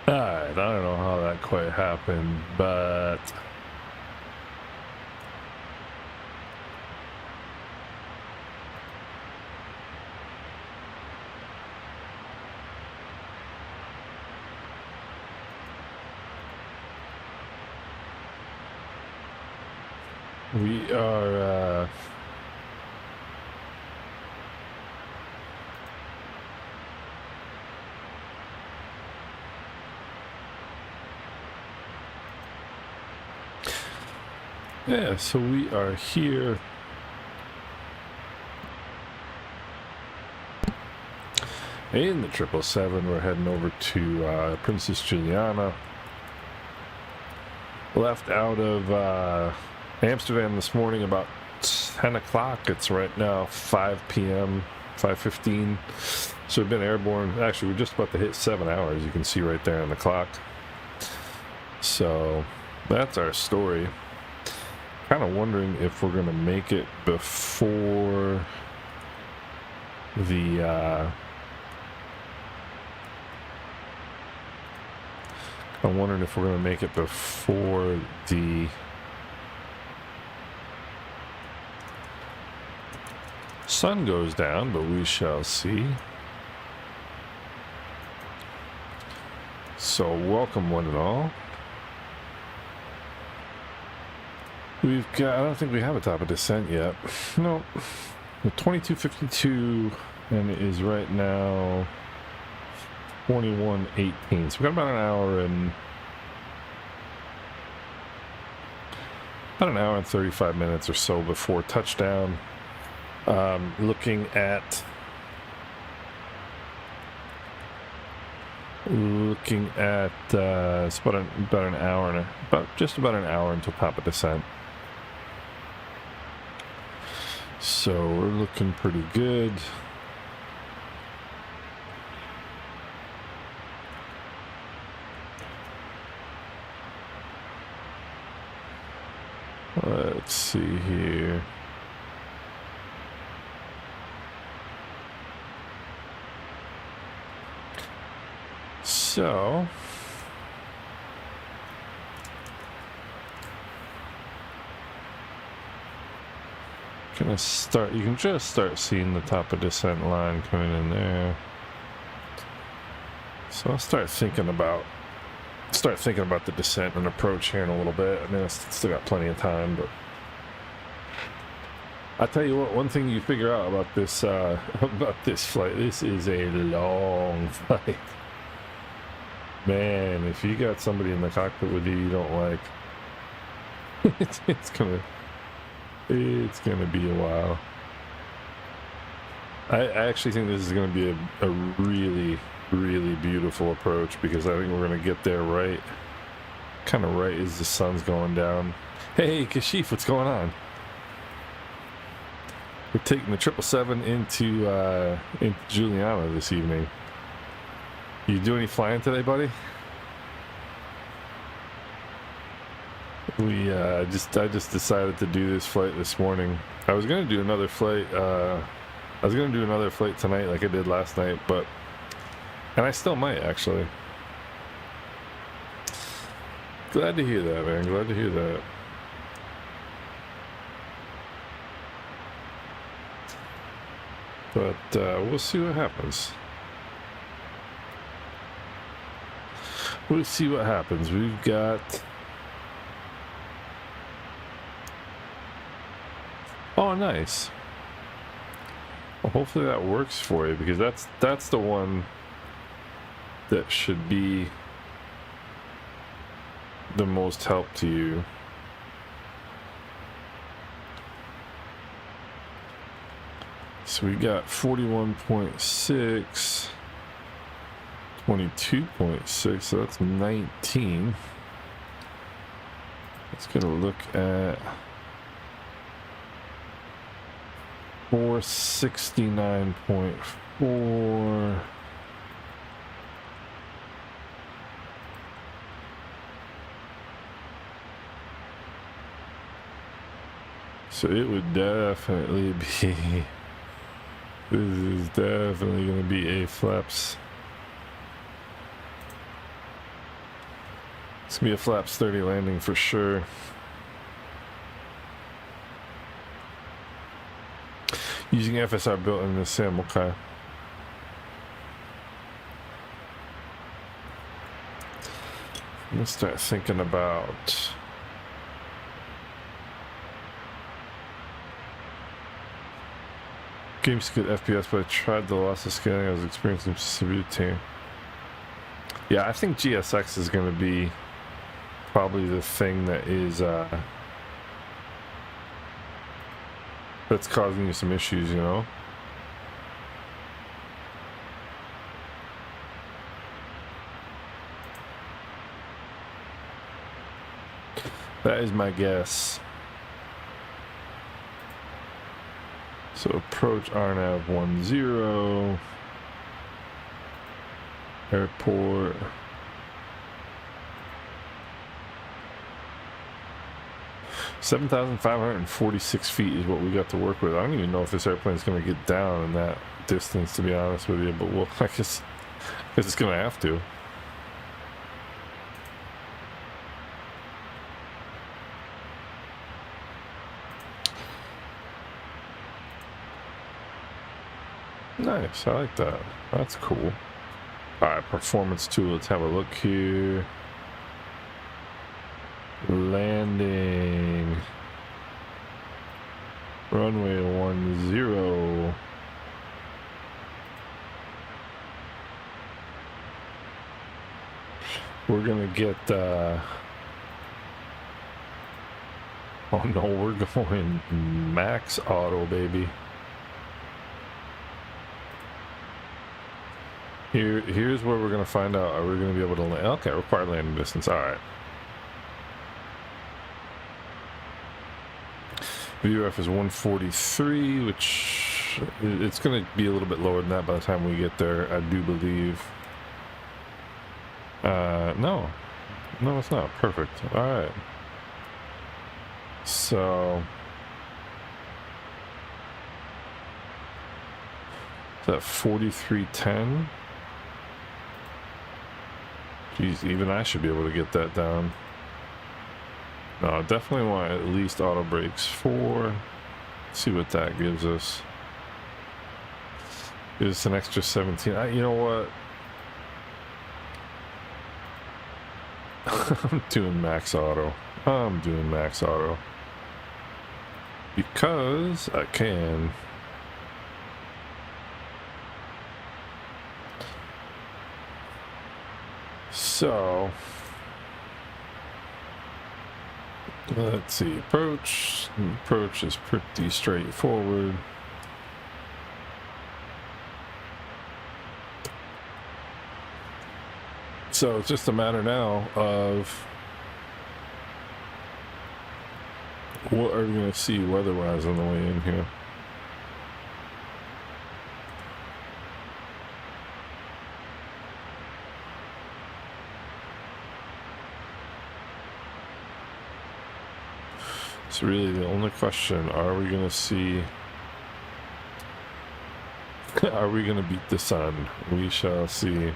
Alright, I don't know how that quite happened, but we are yeah, so we are here in the 777. We're heading over to Princess Juliana. Left out of Amsterdam this morning about 10 o'clock. It's right now 5 p.m., 5:15. So we've been airborne. Actually, we're just about to hit 7 hours. You can see right there on the clock. So that's our story. Kind of wondering if we're going to make it before the I'm wondering if we're going to make it before the sun goes down, but we shall see. So welcome one and all. We've got, I don't think we have a top of descent yet. No, the 2252, and it is right now 21:18. So we've got about an hour and 35 minutes or so before touchdown. Looking at it's about an hour and just about an hour until top of descent. So we're looking pretty good. Let's see here. So gonna start, you can just start seeing the top of descent line coming in there. So I'll start thinking about the descent and approach here in a little bit. I mean, I still got plenty of time, but I tell you what, one thing you figure out about this flight, this is a long flight. Man, if you got somebody in the cockpit with you don't like, it's gonna be a while. I actually think this is gonna be a really, really beautiful approach, because I think we're gonna get there kind of right as the sun's going down. Hey, Kashif, what's going on? We're taking the 777 into Juliana this evening. You do any flying today, buddy? I just decided to do this flight this morning. I was gonna do another flight. I was gonna do another flight tonight, like I did last night, and I still might actually. Glad to hear that, man. Glad to hear that. But we'll see what happens. We'll see what happens. We've got... Oh, nice. Well, hopefully that works for you, because that's the one that should be the most help to you. So we got 41.6, 22.6, so that's 19. Let's get a look at 469.4. So it would definitely This is definitely going to be a flaps. It's going to be a flaps 30 landing for sure. Using FSR built in the sim, okay. I'm gonna start thinking about game's good FPS, but I tried the loss of scaling. I was experiencing severe tear. Yeah, I think GSX is gonna be probably the thing that is that's causing you some issues, you know? That is my guess. So approach RNAV 10. Airport. $7,546 feet is what we got to work with. I don't even know if this airplane is going to get down in that distance, to be honest with you, but well, I guess it's going to have to. Nice, I like that. That's cool. Alright, performance 2, let's have a look here. Landing. Runway 10. We're gonna get oh no, we're going max auto, baby. Here's where we're gonna find out. Are we gonna be able to land? Okay, required landing distance. All right. VRF is 143, which it's gonna be a little bit lower than that by the time we get there, I do believe. No, it's not. Perfect. All right. So is that 4310? Geez, even I should be able to get that down. No, I definitely want at least auto brakes 4. Let's see what that gives us. Gives us an extra 17. You know what? I'm doing max auto. Because I can. So let's see. Approach is pretty straightforward. So it's just a matter now of what are we going to see weather-wise on the way in here. It's really the only question. Are we going to see... Are we going to beat the sun? We shall see.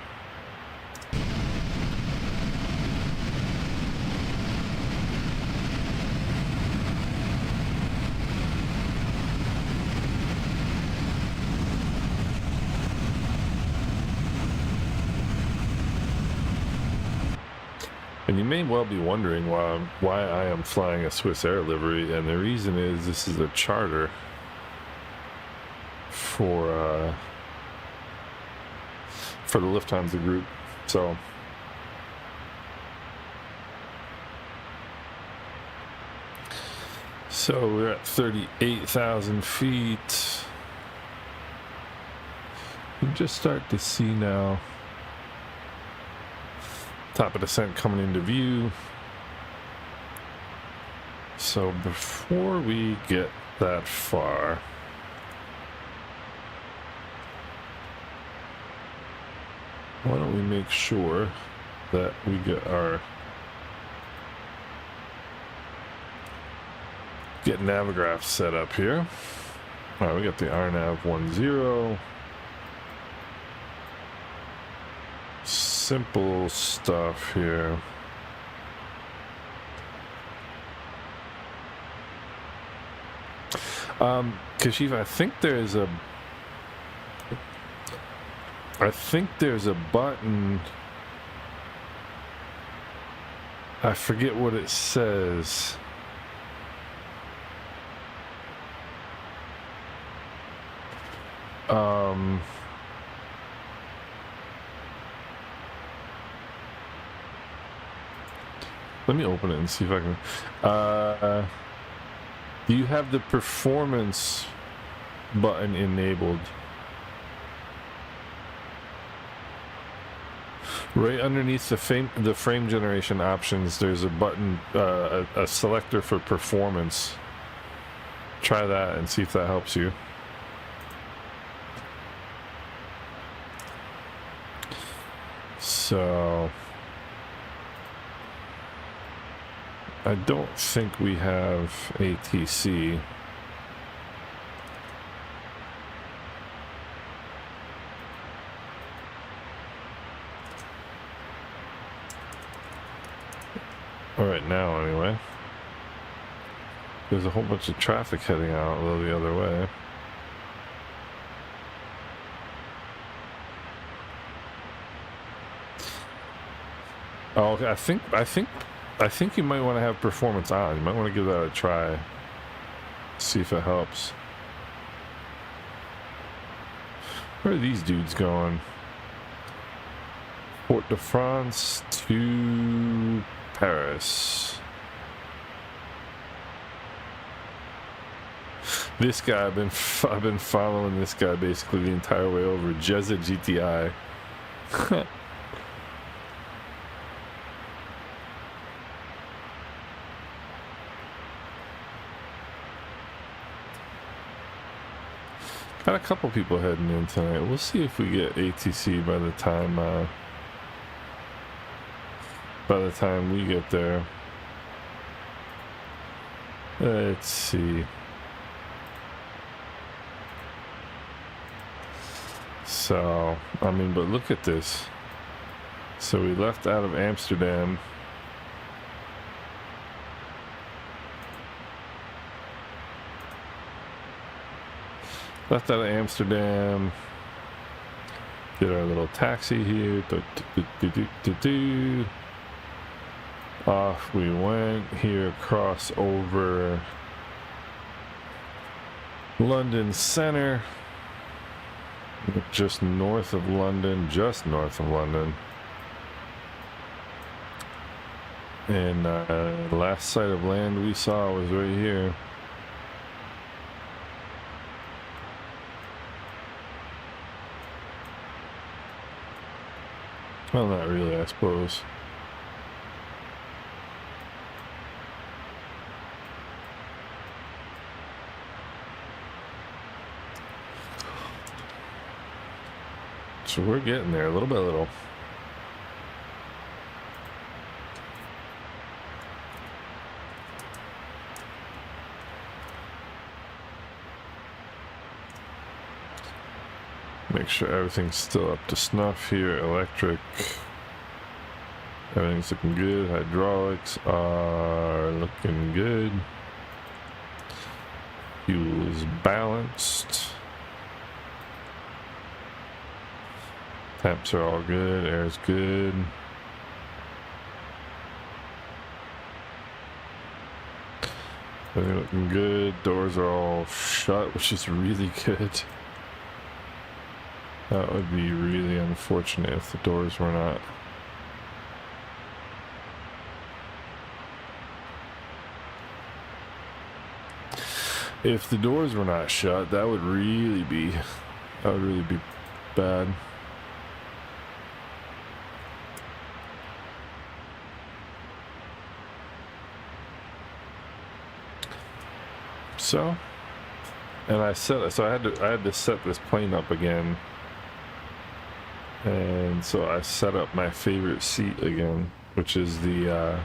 And you may well be wondering why I am flying a Swiss Air livery, and the reason is this is a charter for the Lufthansa group. So we're at 38,000 feet. You can just start to see now. Top of descent coming into view. So before we get that far, why don't we make sure that we get Navigraph set up here. All right, we got the RNAV 10. Simple stuff here. Kashif, I think there's a button. I forget what it says. Let me open it and see if I can. Do you have the performance button enabled? Right underneath the frame generation options, there's a button, a selector for performance. Try that and see if that helps you. So I don't think we have ATC. All right, now anyway. There's a whole bunch of traffic heading out the other way. Oh, okay. I think you might want to have performance on. You might want to give that a try. See if it helps. Where are these dudes going? Port de France to Paris. This guy, I've been following this guy basically the entire way over. Jezza GTI. Got a couple people heading in tonight. We'll see if we get ATC by the time we get there. Let's see. So, I mean, but look at this. So we left out of Amsterdam. Left out of Amsterdam. Did our little taxi here. Off we went here, across over London Center. Just north of London. And last sight of land we saw was right here. Well, not really, I suppose. So we're getting there, little by little. Make sure everything's still up to snuff here. Electric. Everything's looking good. Hydraulics are looking good. Fuel is balanced. Temps are all good. Air's good. Everything looking good. Doors are all shut, which is really good. That would be really unfortunate if the doors were not. If the doors were not shut, that would really be bad. So, and I had to set this plane up again. And so I set up my favorite seat again, which is the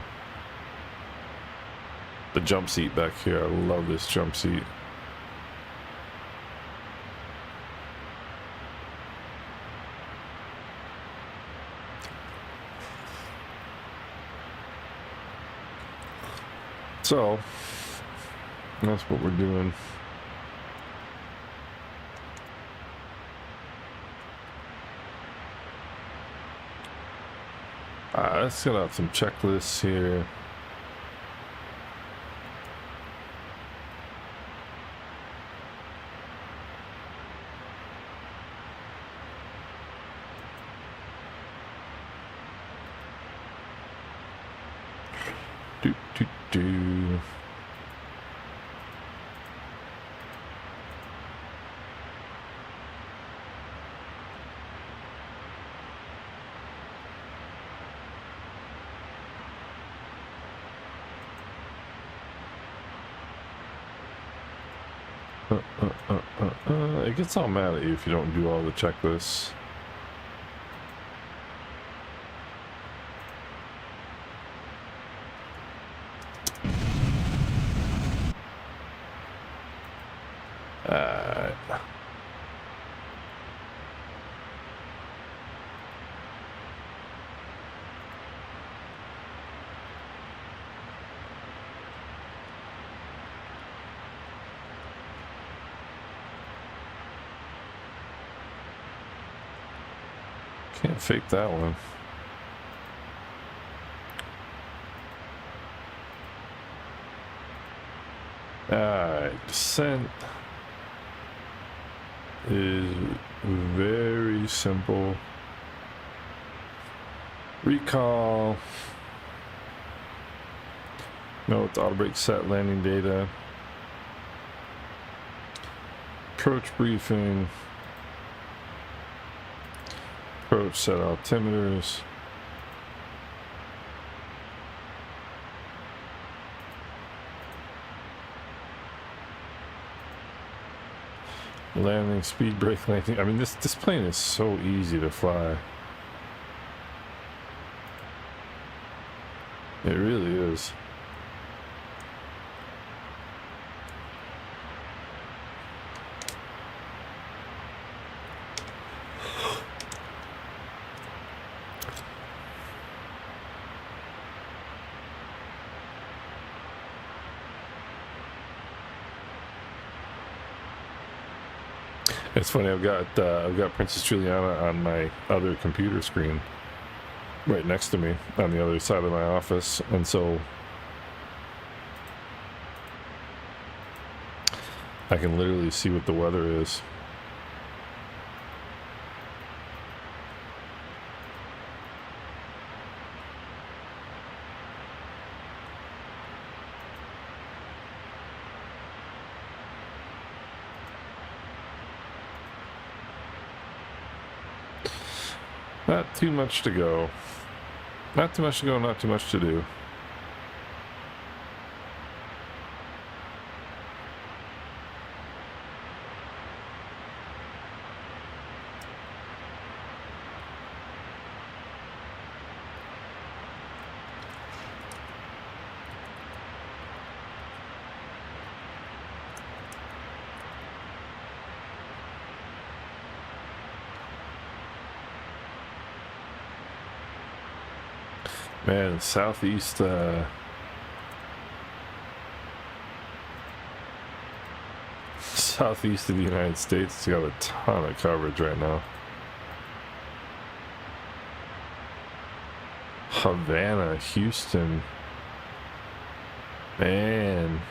jump seat back here. I love this jump seat. So that's what we're doing. Let's get out some checklists here. Do. It gets all mad at you if you don't do all the checklists. Can't fake that one. Alright, descent is very simple. Recall. No, it's auto brake set landing data. Approach briefing. Approach set altimeters. Landing, speed brake landing. I mean, this plane is so easy to fly. It really is. It's funny. I've got Princess Juliana on my other computer screen, right next to me on the other side of my office, and so I can literally see what the weather is. Not too much to go. Not too much to go, not too much to do. Man, southeast southeast of the United States, it's got a ton of coverage right now. Havana, Houston. Man,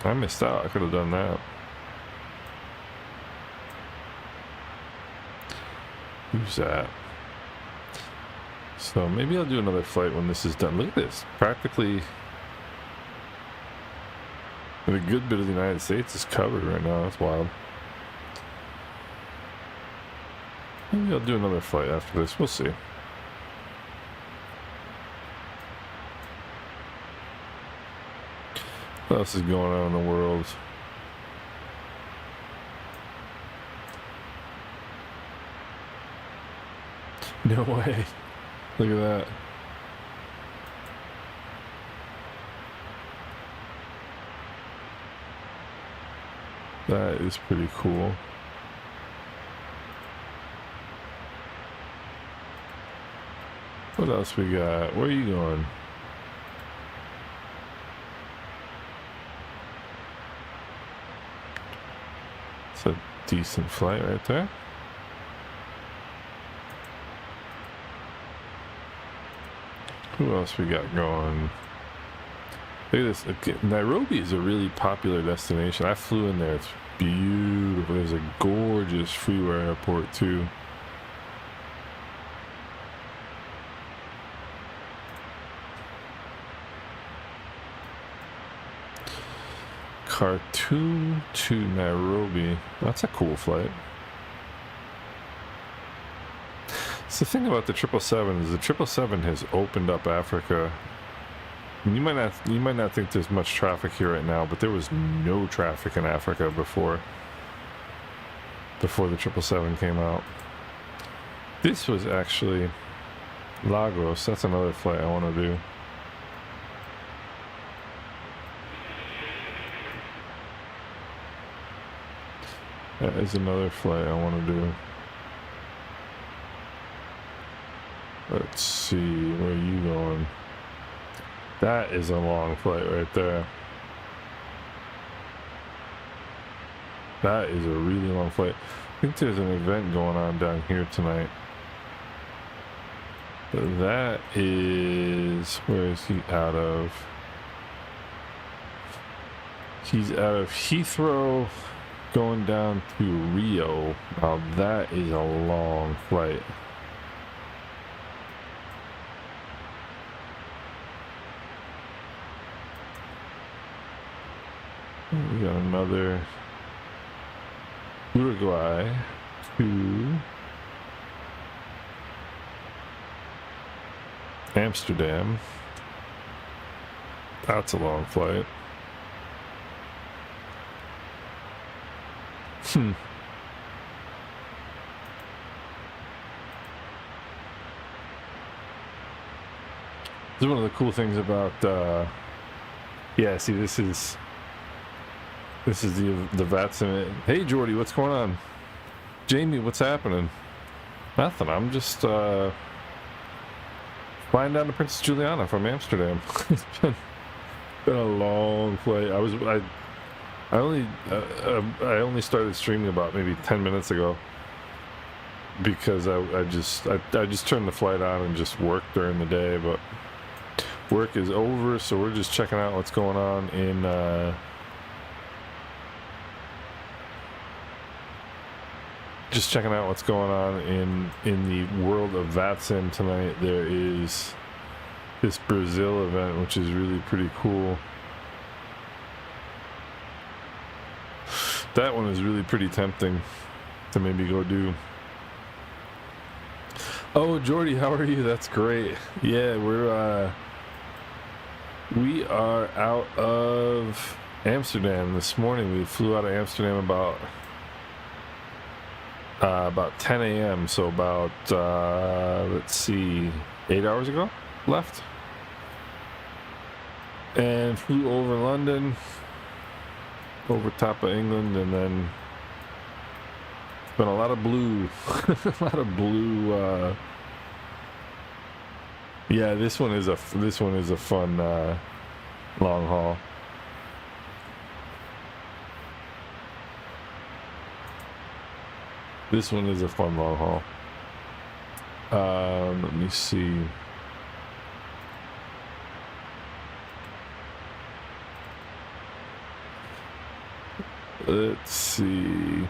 I missed out. I could have done that. Who's that? So maybe I'll do another flight when this is done. Look at this. Practically a good bit of the United States is covered right now. That's wild. Maybe I'll do another flight after this. We'll see. What else is going on in the world? No way. Look at that. That is pretty cool. What else we got? Where are you going? a decent flight right there. Who else we got going? Look at this. Okay, Nairobi is a really popular destination. I flew in there. It's beautiful. There's a gorgeous freeway airport too. Khartoum to Nairobi. That's a cool flight. So the thing about the 777 is the 777 has opened up Africa. You might not think there's much traffic here right now, but there was no traffic in Africa before the 777 came out. This was actually Lagos. That's another flight I want to do. That is another flight I want to do. Let's see, where are you going? That is a long flight right there. That is a really long flight. I think there's an event going on down here tonight. But that is, where is he out of? He's out of Heathrow going down to Rio. Now that is a long flight. We got another Uruguay to Amsterdam. That's a long flight. This is one of the cool things about yeah, see, this is the VATS. Hey Jordy, what's going on? Jamie, what's happening? Nothing. I'm just flying down to Princess Juliana from Amsterdam. It's been a long flight. I only started streaming about maybe 10 minutes ago because I just turned the flight on and just worked during the day, but work is over, so we're just checking out what's going on in in the world of VATSIM tonight. There is this Brazil event, which is really pretty cool. That one is really pretty tempting to maybe go do. Oh, Jordy, how are you? That's great. Yeah, we are out of Amsterdam this morning. We flew out of Amsterdam about 10 a.m. So about let's see, 8 hours ago left, and flew over London, over top of England, and then it's been a lot of blue. A lot of blue. Yeah, this one is a fun long haul. This one is a fun long haul. Let me see. Let's see.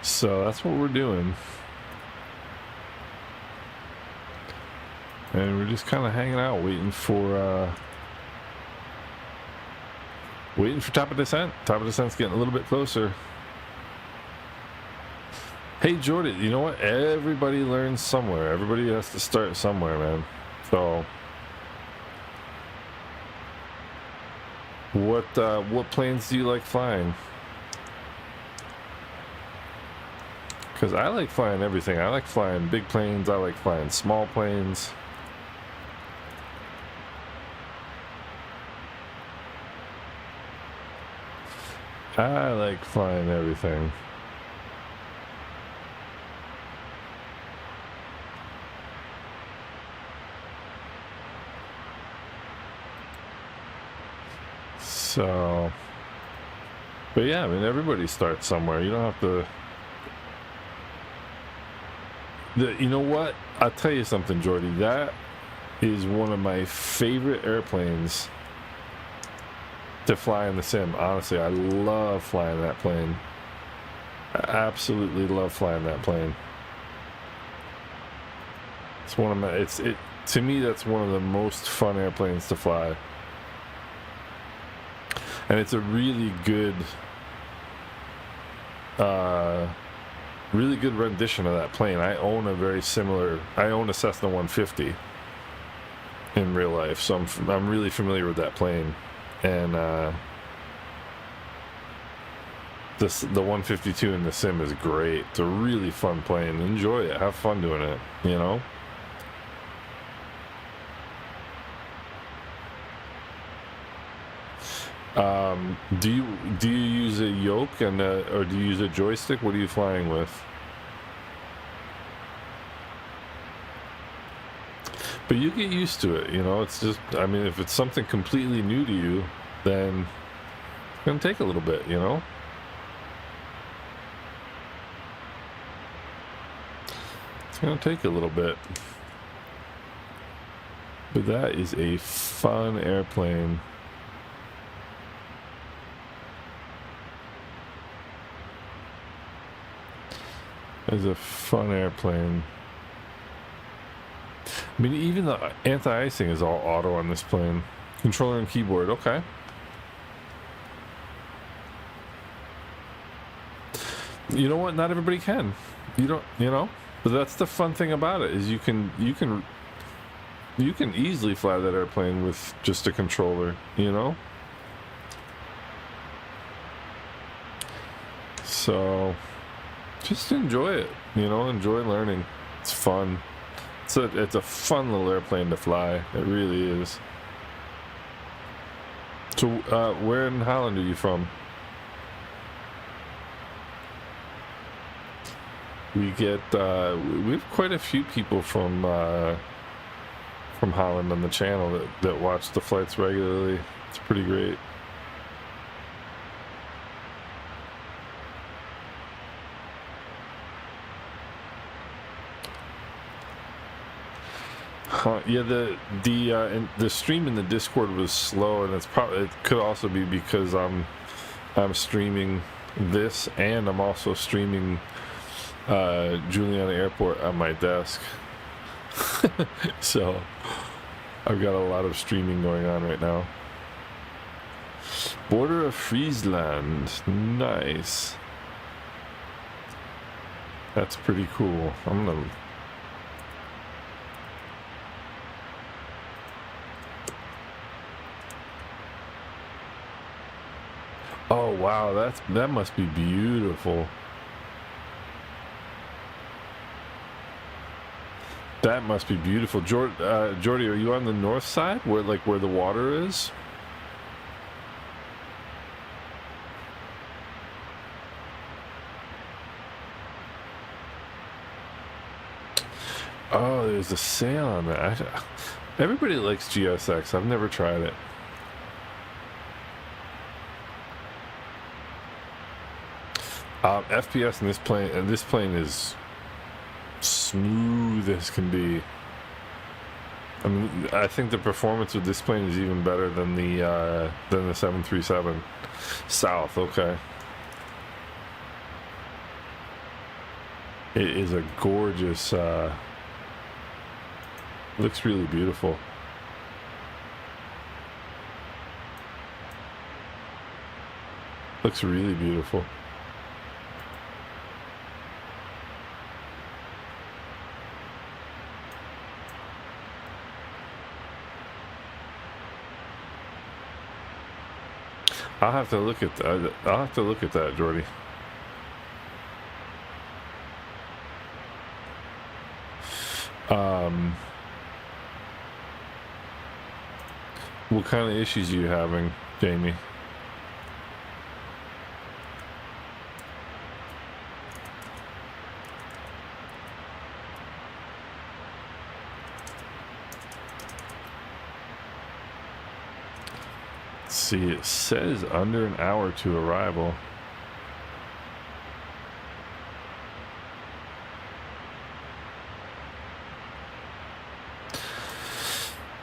So that's what we're doing. And we're just kind of hanging out, waiting for top of descent. Top of descent's getting a little bit closer. Hey Jordy, you know what? Everybody learns somewhere. Everybody has to start somewhere, man. So, what planes do you like flying? Because I like flying everything. I like flying big planes. I like flying small planes. I like flying everything. So, but yeah, I mean, everybody starts somewhere. You don't have to. You know what? I'll tell you something, Jordy. That is one of my favorite airplanes to fly in the sim. Honestly, I love flying that plane. I absolutely love flying that plane. It's one of my. To me, that's one of the most fun airplanes to fly. And it's a really good rendition of that plane. I own a Cessna 150 in real life, so I'm really familiar with that plane. And the 152 in the sim is great. It's a really fun plane. Enjoy it. Have fun doing it, you know? Do you use a yoke or do you use a joystick? What are you flying with? But you get used to it, you know. It's just, I mean, if it's something completely new to you, then it's gonna take a little bit, you know. It's gonna take a little bit. But that is a fun airplane. It's a fun airplane. I mean, even the anti-icing is all auto on this plane. Controller and keyboard, okay. You know what? Not everybody can. You don't, you know. But that's the fun thing about it, is you can easily fly that airplane with just a controller, you know. So just enjoy it, you know. Enjoy learning. It's fun. It's a fun little airplane to fly. It really is. So, where in Holland are you from? We have quite a few people from Holland on the channel that watch the flights regularly. It's pretty great. Yeah, the stream in the Discord was slow, and it could also be because I'm streaming this, and I'm also streaming Juliana Airport on my desk. So I've got a lot of streaming going on right now. Border of Friesland, nice. That's pretty cool. I'm gonna. Oh wow, that must be beautiful. That must be beautiful. Jordy, are you on the north side where the water is? Oh, there's a sale on that. Everybody likes GSX. I've never tried it. FPS in this plane is smooth as can be. I mean, I think the performance with this plane is even better than the 737 South. Okay, it is a gorgeous. Looks really beautiful. Looks really beautiful. I'll have to look at that. I'll have to look at that, Jordy. What kind of issues are you having, Jamie? see, it says under an hour to arrival.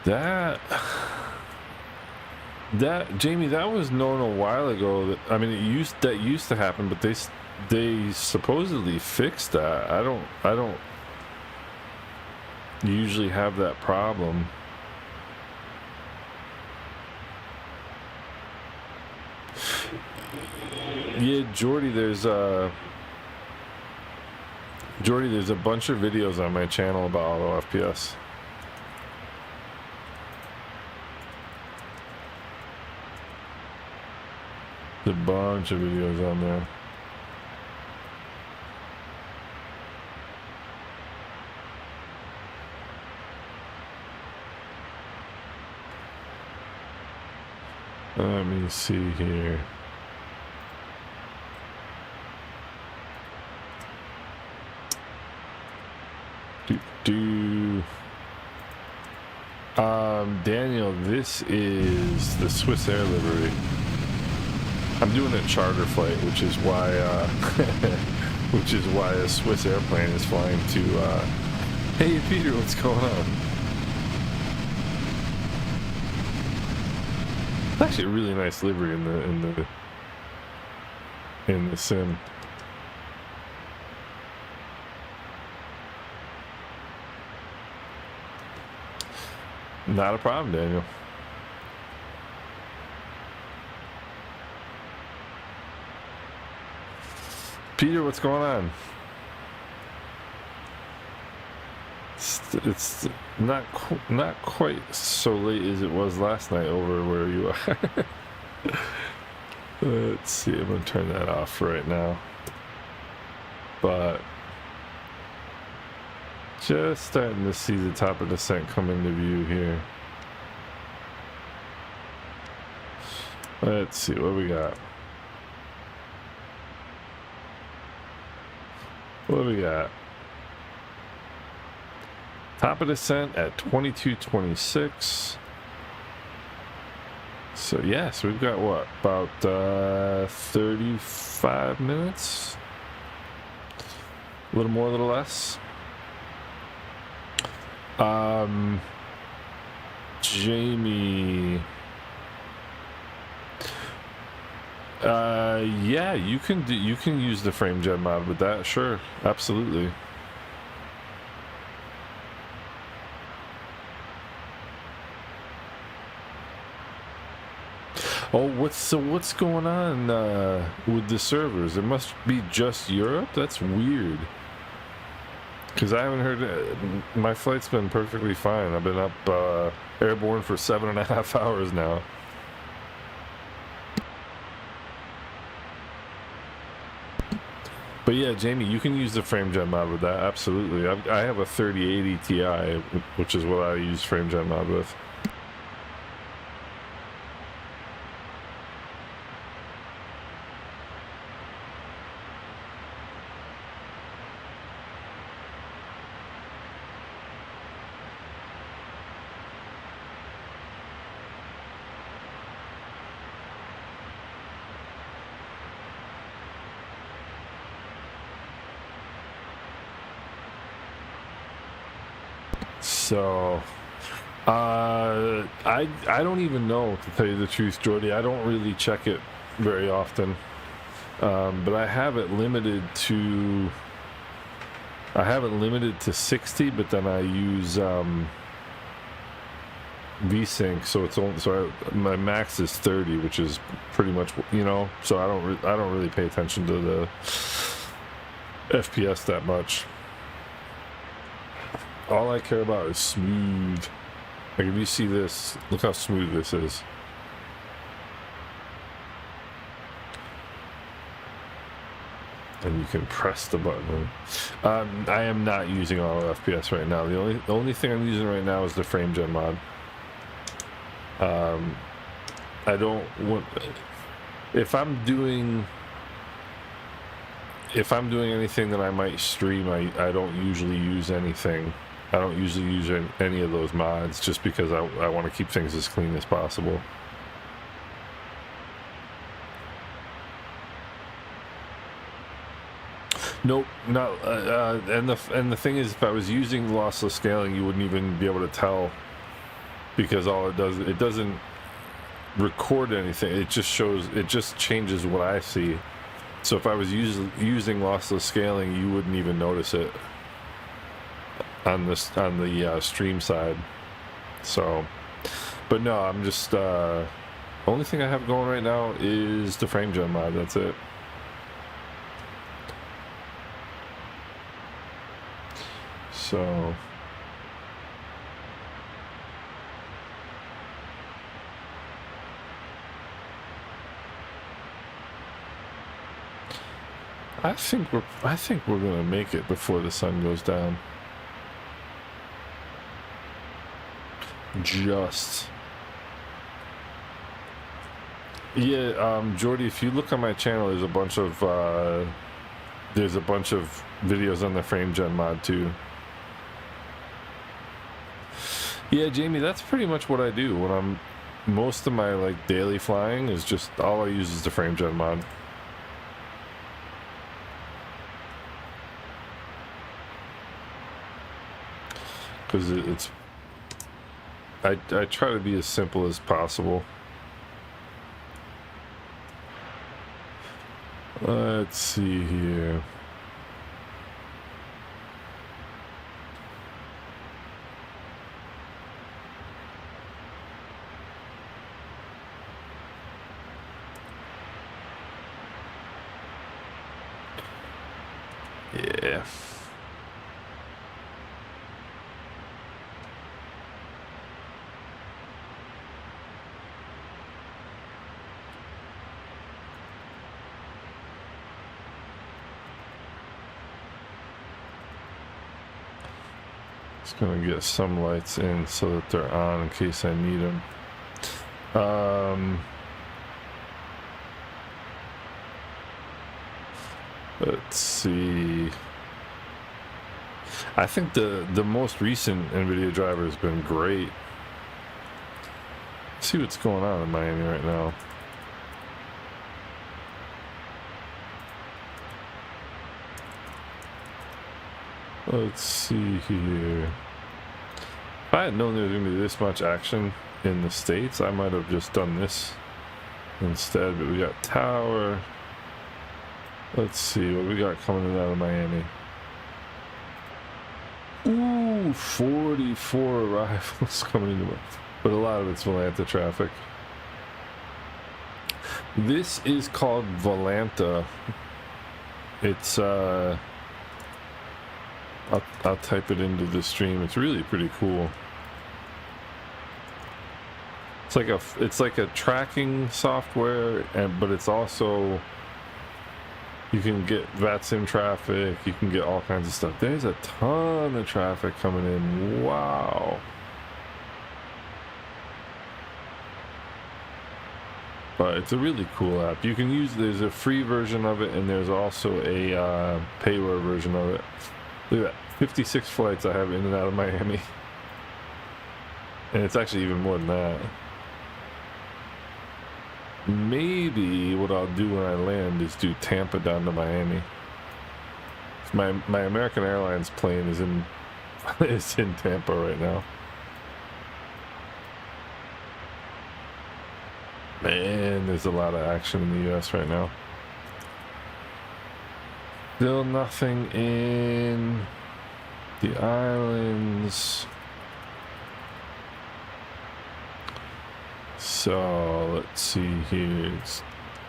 That Jamie, that was known a while ago. That, I mean, that used to happen, but they supposedly fixed that. I don't usually have that problem. Yeah, Jordy, there's a bunch of videos on my channel about auto FPS. There's a bunch of videos on there. Let me see here. Daniel, this is the Swiss Air livery. I'm doing a charter flight, which is why a Swiss airplane is flying to. Hey, Peter, what's going on? It's actually a really nice livery in the sim. Not a problem, Daniel. Peter, what's going on? It's not quite so late as it was last night over where you are. Let's see, I'm gonna turn that off right now. But just starting to see the top of the descent come into view here. Let's see what we got. What do we got? Top of descent at 22:26. So yes, we've got what, about 35 minutes? A little more, a little less. Jamie. Yeah, you can use the frame gen mod with that, sure, absolutely. Oh, what's going on with the servers? It must be just Europe? That's weird. Because I haven't heard. My flight's been perfectly fine. I've been up airborne for 7.5 hours now. But yeah, Jamie, you can use the frame gen mod with that, absolutely. I have a 3080 Ti, which is what I use frame gen mod with. So, I don't even know, to tell you the truth, Jordy. I don't really check it very often, but I have it limited to 60. But then I use VSync, so it's only my max is 30, which is pretty much, you know. So I don't really pay attention to the FPS that much. All I care about is smooth. Like, if you see this, look how smooth this is. And you can press the button. I am not using auto FPS right now. The only thing I'm using right now is the frame gen mod. I don't want. If I'm doing anything that I might stream, I don't usually use anything. I don't usually use any of those mods, just because I want to keep things as clean as possible. Nope, not. And the thing is, if I was using lossless scaling, you wouldn't even be able to tell, because all it does, it doesn't record anything. It just shows. It just changes what I see. So if I was using lossless scaling, you wouldn't even notice it on the stream side. So, but no, I'm just only thing I have going right now is the frame gen mod. That's it. So I think we're gonna make it before the sun goes down. Just. Yeah, Jordy, if you look on my channel, there's a bunch of videos on the frame gen mod too. Yeah, Jamie, that's pretty much what I do when I'm most of my like daily flying is just all I use is the frame gen mod. Because it's I try to be as simple as possible. Let's see here. Yeah. Just gonna get some lights in so that they're on in case I need them. Let's see. I think the most recent NVIDIA driver has been great. Let's see what's going on in Miami right now. Let's see here. If I had known there was going to be this much action in the States, I might have just done this instead. But we got tower. Let's see what we got coming in out of Miami. Ooh, 44 arrivals coming into it. But a lot of it's Volanta traffic. This is called Volanta. It's I'll type it into the stream. It's really pretty cool. It's like a tracking software, but it's also, you can get VATSIM traffic, you can get all kinds of stuff. There's a ton of traffic coming in. Wow. But it's a really cool app. You can use, there's a free version of it, and there's also a payware version of it. Look at that, 56 flights I have in and out of Miami. And it's actually even more than that. Maybe what I'll do when I land is do Tampa down to Miami. My American Airlines plane is in Tampa right now. Man, there's a lot of action in the US right now. Still nothing in the islands. So let's see here. Let's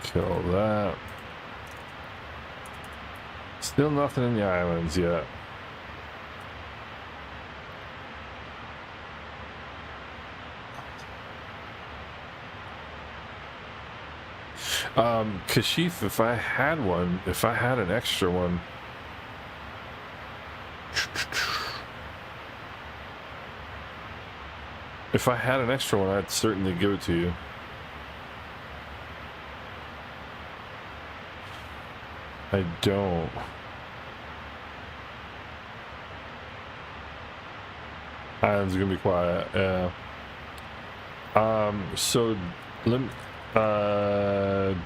kill that. Still nothing in the islands yet. Kashif, if I had an extra one. If I had an extra one, I'd certainly give it to you. I don't. Island's gonna be quiet, yeah. So let me,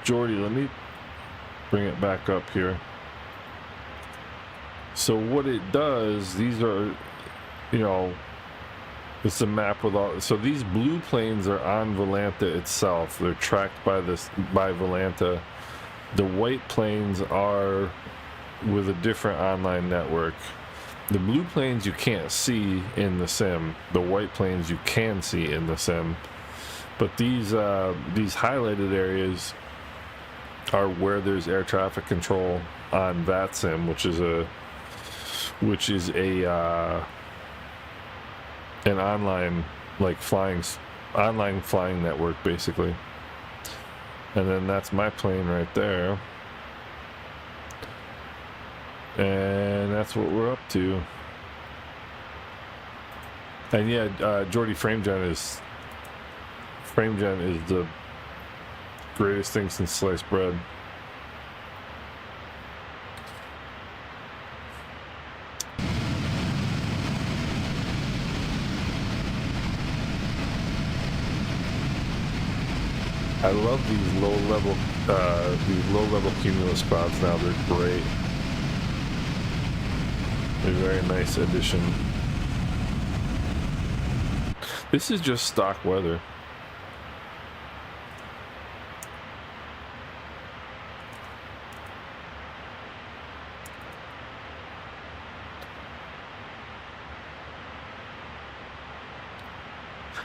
Jordy, let me bring it back up here. So what it does, these are, you know, it's a map with all. So these blue planes are on Volanta itself. They're tracked by Volanta. The white planes are with a different online network. The blue planes you can't see in the sim. The white planes you can see in the sim. But these highlighted areas are where there's air traffic control on VATSIM, which is an online flying network basically. And then that's my plane right there. And that's what we're up to. And yeah, Jordy, FrameGen is the greatest thing since sliced bread. I love these low level cumulus spots now. They're great. They're a very nice addition. This is just stock weather.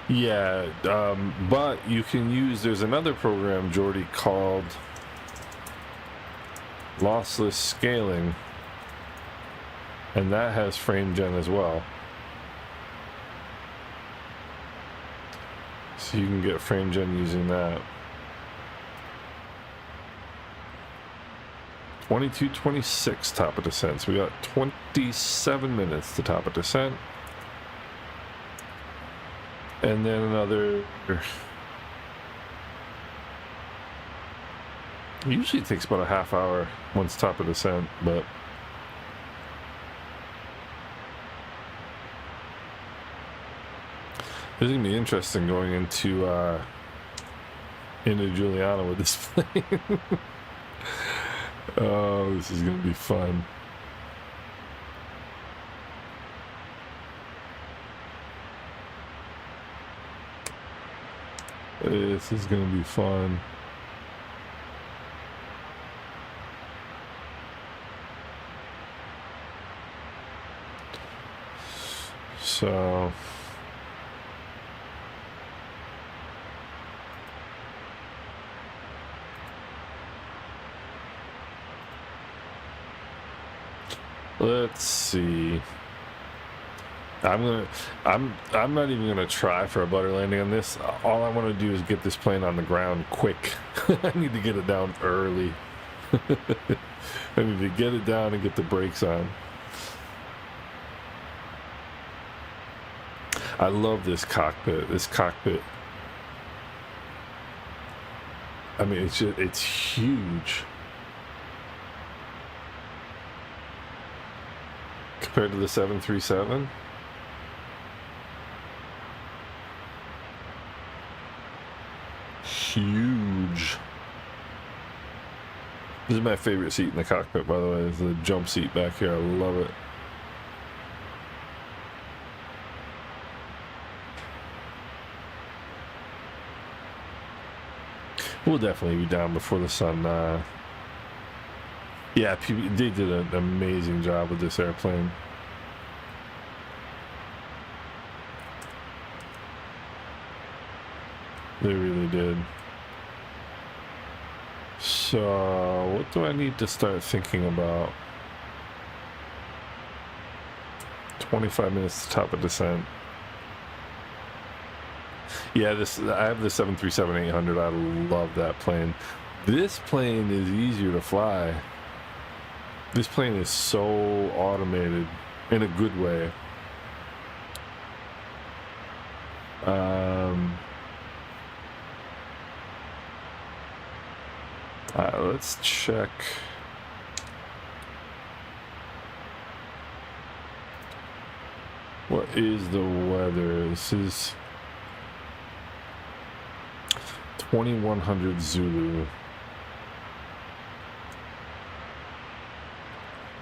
Yeah, but you can use, there's another program, Jordy, called lossless scaling, and that has FrameGen as well. So you can get FrameGen using that. 22:26 top of descent. So we got 27 minutes to top of descent. And then another, usually it takes about a half hour once top of descent, but this is gonna be interesting going into Juliana with this plane. Oh, this is gonna be fun. This is gonna be fun. So let's see. I'm not even gonna try for a butter landing on this. All I want to do is get this plane on the ground quick. I need to get it down early. I need to get it down and get the brakes on. I love this cockpit. I mean, it's huge compared to the 737. Huge. This is my favorite seat in the cockpit, by the way. Is the jump seat back here. I love it. We'll definitely be down before the sun. Yeah, they did an amazing job with this airplane. They really did. So, what do I need to start thinking about? 25 minutes to top of descent. Yeah, I have the 737-800. I love that plane. This plane is easier to fly. This plane is so automated in a good way. Let's check. What is the weather? This is 2100 Zulu.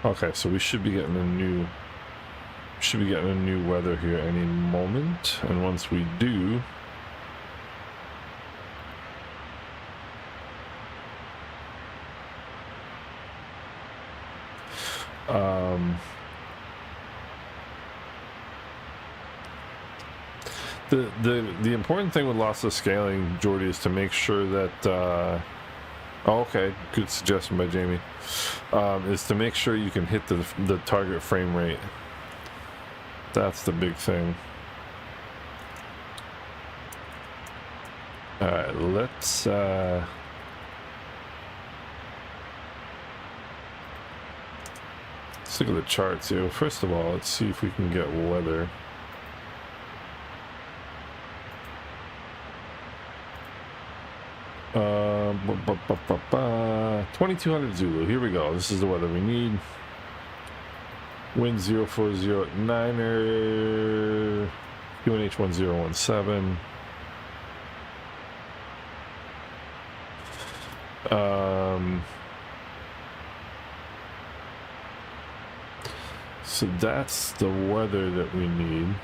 Okay, so we should be getting a new weather here any moment, and once we do, the important thing with lossless scaling, Jordy, is to make sure that okay, good suggestion by Jamie, is to make sure you can hit the target frame rate. That's the big thing. All right, let's look at the charts here. First of all, let's see if we can get weather. Uh, 2200 Zulu. Here we go. This is the weather we need. Wind 040 at 9er. UNH 1017. So that's the weather that we need.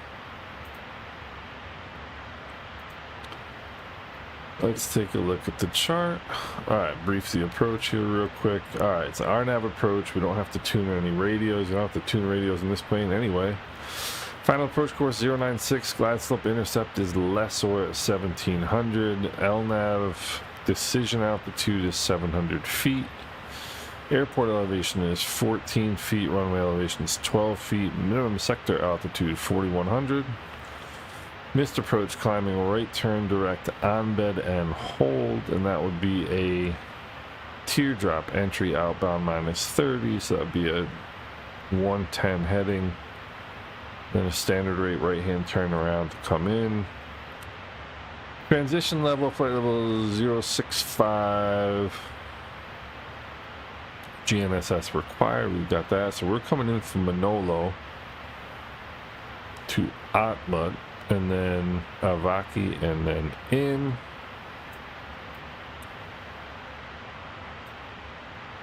Let's take a look at the chart. All right, brief the approach here real quick. All right, it's RNAV approach. We don't have to tune any radios. You don't have to tune radios in this plane anyway. Final approach course 096. Glide slope intercept is Lessor at 1700. LNAV decision altitude is 700 feet. Airport elevation is 14 feet. Runway elevation is 12 feet. Minimum sector altitude 4100. Missed approach climbing right turn direct on bed and hold, and that would be a teardrop entry outbound -30, so that would be a 110 heading, then a standard rate right hand turn around to come in. Transition level, flight level 065, GNSS required, we've got that. So we're coming in from Manolo to Atmut, and then Avaki, and then in.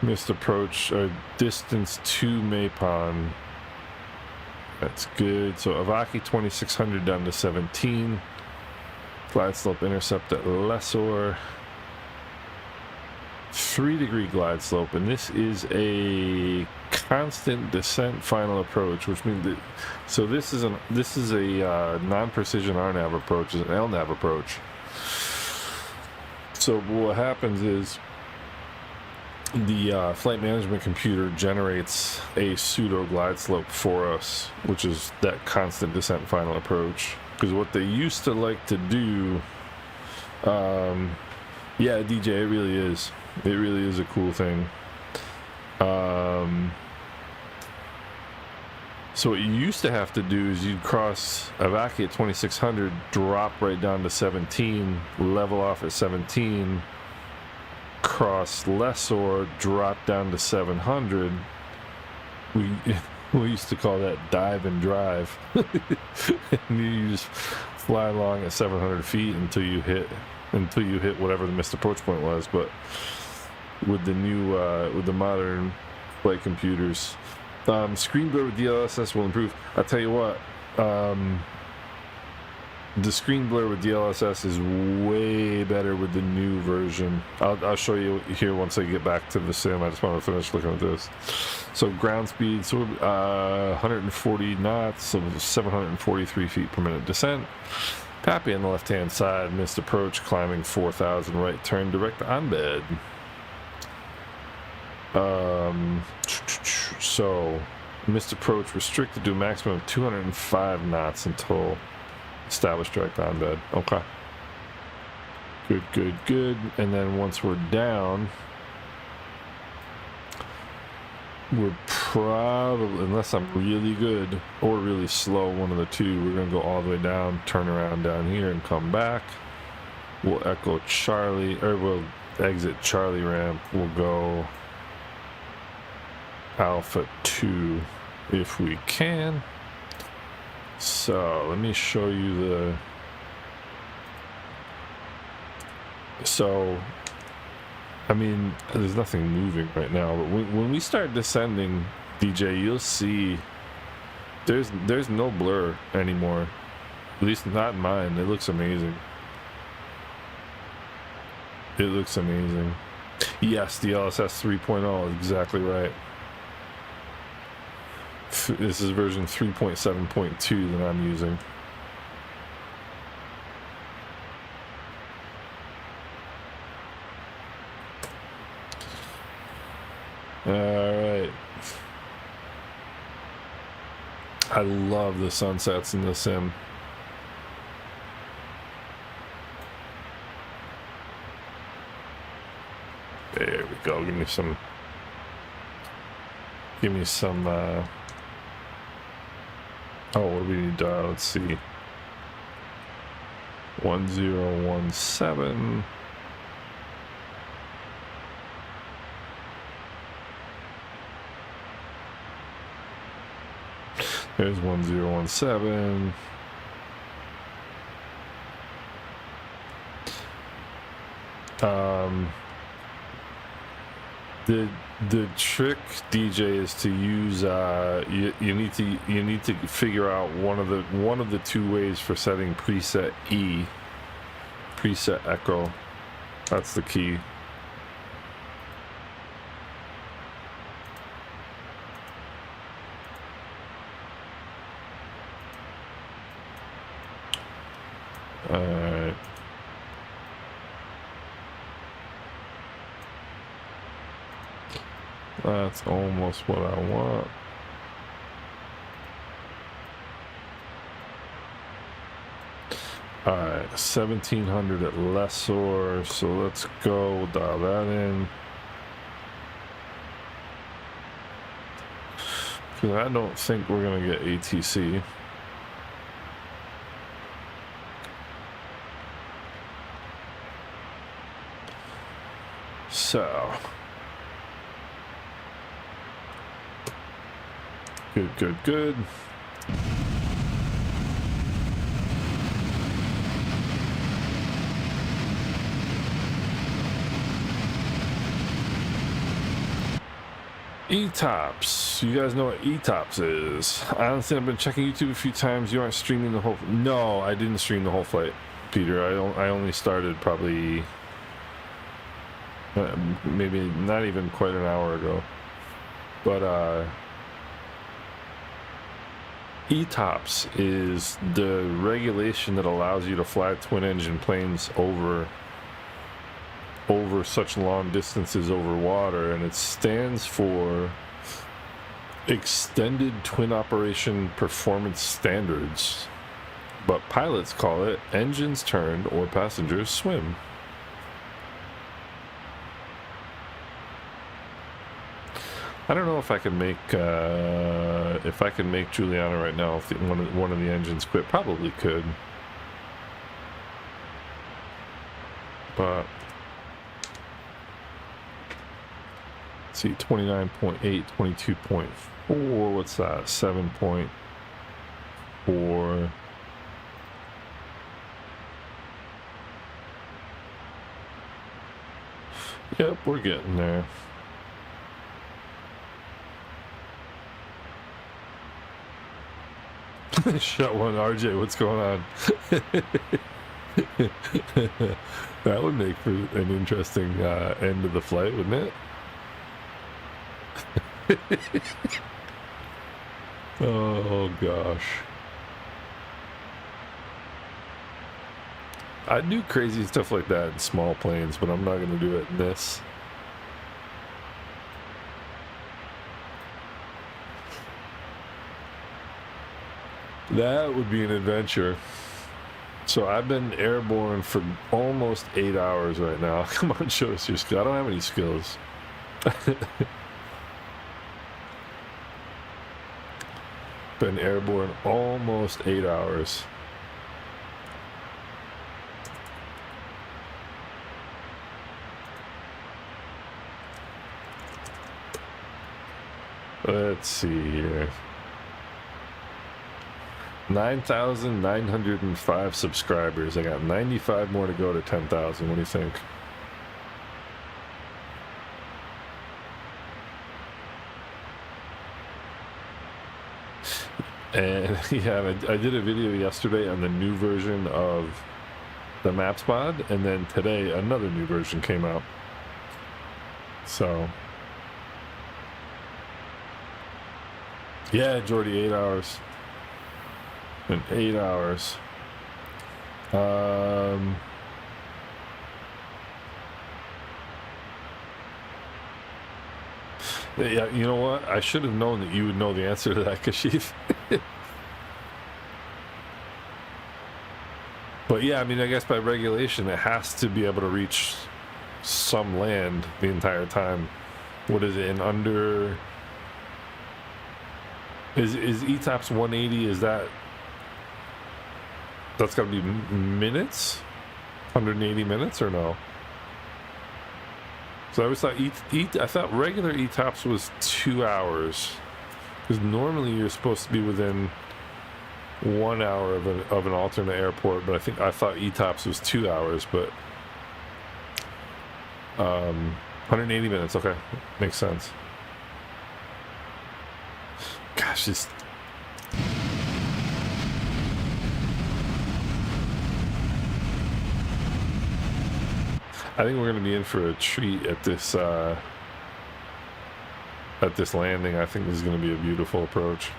Missed approach, distance to Mapon. That's good. So Avaki 2600 down to 17. Glide slope intercept at Lessor. 3-degree glide slope, and this is a constant descent final approach, which means that, so this is a non-precision RNAV approach, is an LNAV approach. So what happens is the flight management computer generates a pseudo glide slope for us, which is that constant descent final approach. Because what they used to like to do, yeah, DJ, it really is. It really is a cool thing. So what you used to have to do is you'd cross Avaki at 2600, drop right down to 17, level off at 17, cross Lessor, drop down to 700. We used to call that dive and drive. And you just fly along at 700 feet until you hit whatever the missed approach point was. But with the new with the modern flight computers, screen blur with DLSS will improve. I'll tell you what, the screen blur with DLSS is way better with the new version. I'll show you here once I get back to the sim. I just want to finish looking at this. So ground speed, so 140 knots, so 743 feet per minute descent. Pappy on the left hand side, missed approach climbing 4000, right turn direct on bed. So missed approach restricted to a maximum of 205 knots until established direct on bed. Okay. Good. And then once we're down, we're probably, unless I'm really good or really slow, one of the two, we're going to go all the way down, turn around down here and come back. We'll echo Charlie, or we'll exit Charlie ramp. We'll go Alpha 2 if we can. So let me show you the, so I mean there's nothing moving right now, but when we start descending DJ, you'll see there's no blur anymore. At least not in mine. It looks amazing. It looks amazing. Yes, the LSS 3.0 is exactly right. This is version 3.7.2 that I'm using. Alright. I love the sunsets in the sim. There we go. Give me some oh, what do we need? Let's see. 1017. There's 1017. The trick, DJ, is to use you need to figure out one of the two ways for setting preset E, preset echo. That's the key. Alright. That's almost what I want. Alright, 1700 at Lessor, so let's go, we'll dial that in. Because I don't think we're going to get ATC. So... Good. E-Tops. You guys know what E-Tops is. Honestly, I've been checking YouTube a few times. You aren't streaming the whole... No, I didn't stream the whole flight, Peter. I only started probably... maybe not even quite an hour ago. But, E-Tops is the regulation that allows you to fly twin-engine planes over such long distances over water, and it stands for Extended Twin Operation Performance Standards, but pilots call it Engines Turned or Passengers Swim. I don't know if I can make Juliana right now if one of the engines quit. Probably could, but let's see, 29.8, 22.4. What's that? 7.4. Yep, we're getting there. Shut one, RJ, what's going on? That would make for an interesting end of the flight, wouldn't it? Oh gosh, I do crazy stuff like that in small planes, but I'm not going to do it in this. That would be an adventure. So I've been airborne for almost 8 hours right now. Come on, show us your skills. I don't have any skills. Been airborne almost 8 hours. Let's see here. 9,905 subscribers. I got 95 more to go to 10,000. What do you think? And yeah, I did a video yesterday on the new version of the Maps mod, and then today another new version came out. So yeah, Jordy, 8 hours. In 8 hours. Yeah, you know what? I should have known that you would know the answer to that, Kashif. But yeah, I mean, I guess by regulation, it has to be able to reach some land the entire time. What is it, in under... Is ETOPS 180, is that... That's got to be minutes? 180 minutes or no? So I always thought I thought regular ETOPS was 2 hours, because normally you're supposed to be within 1 hour of an alternate airport. But I thought ETOPS was 2 hours. But 180 minutes. Okay, makes sense. Gosh, just. I think we're going to be in for a treat at this landing. I think this is going to be a beautiful approach.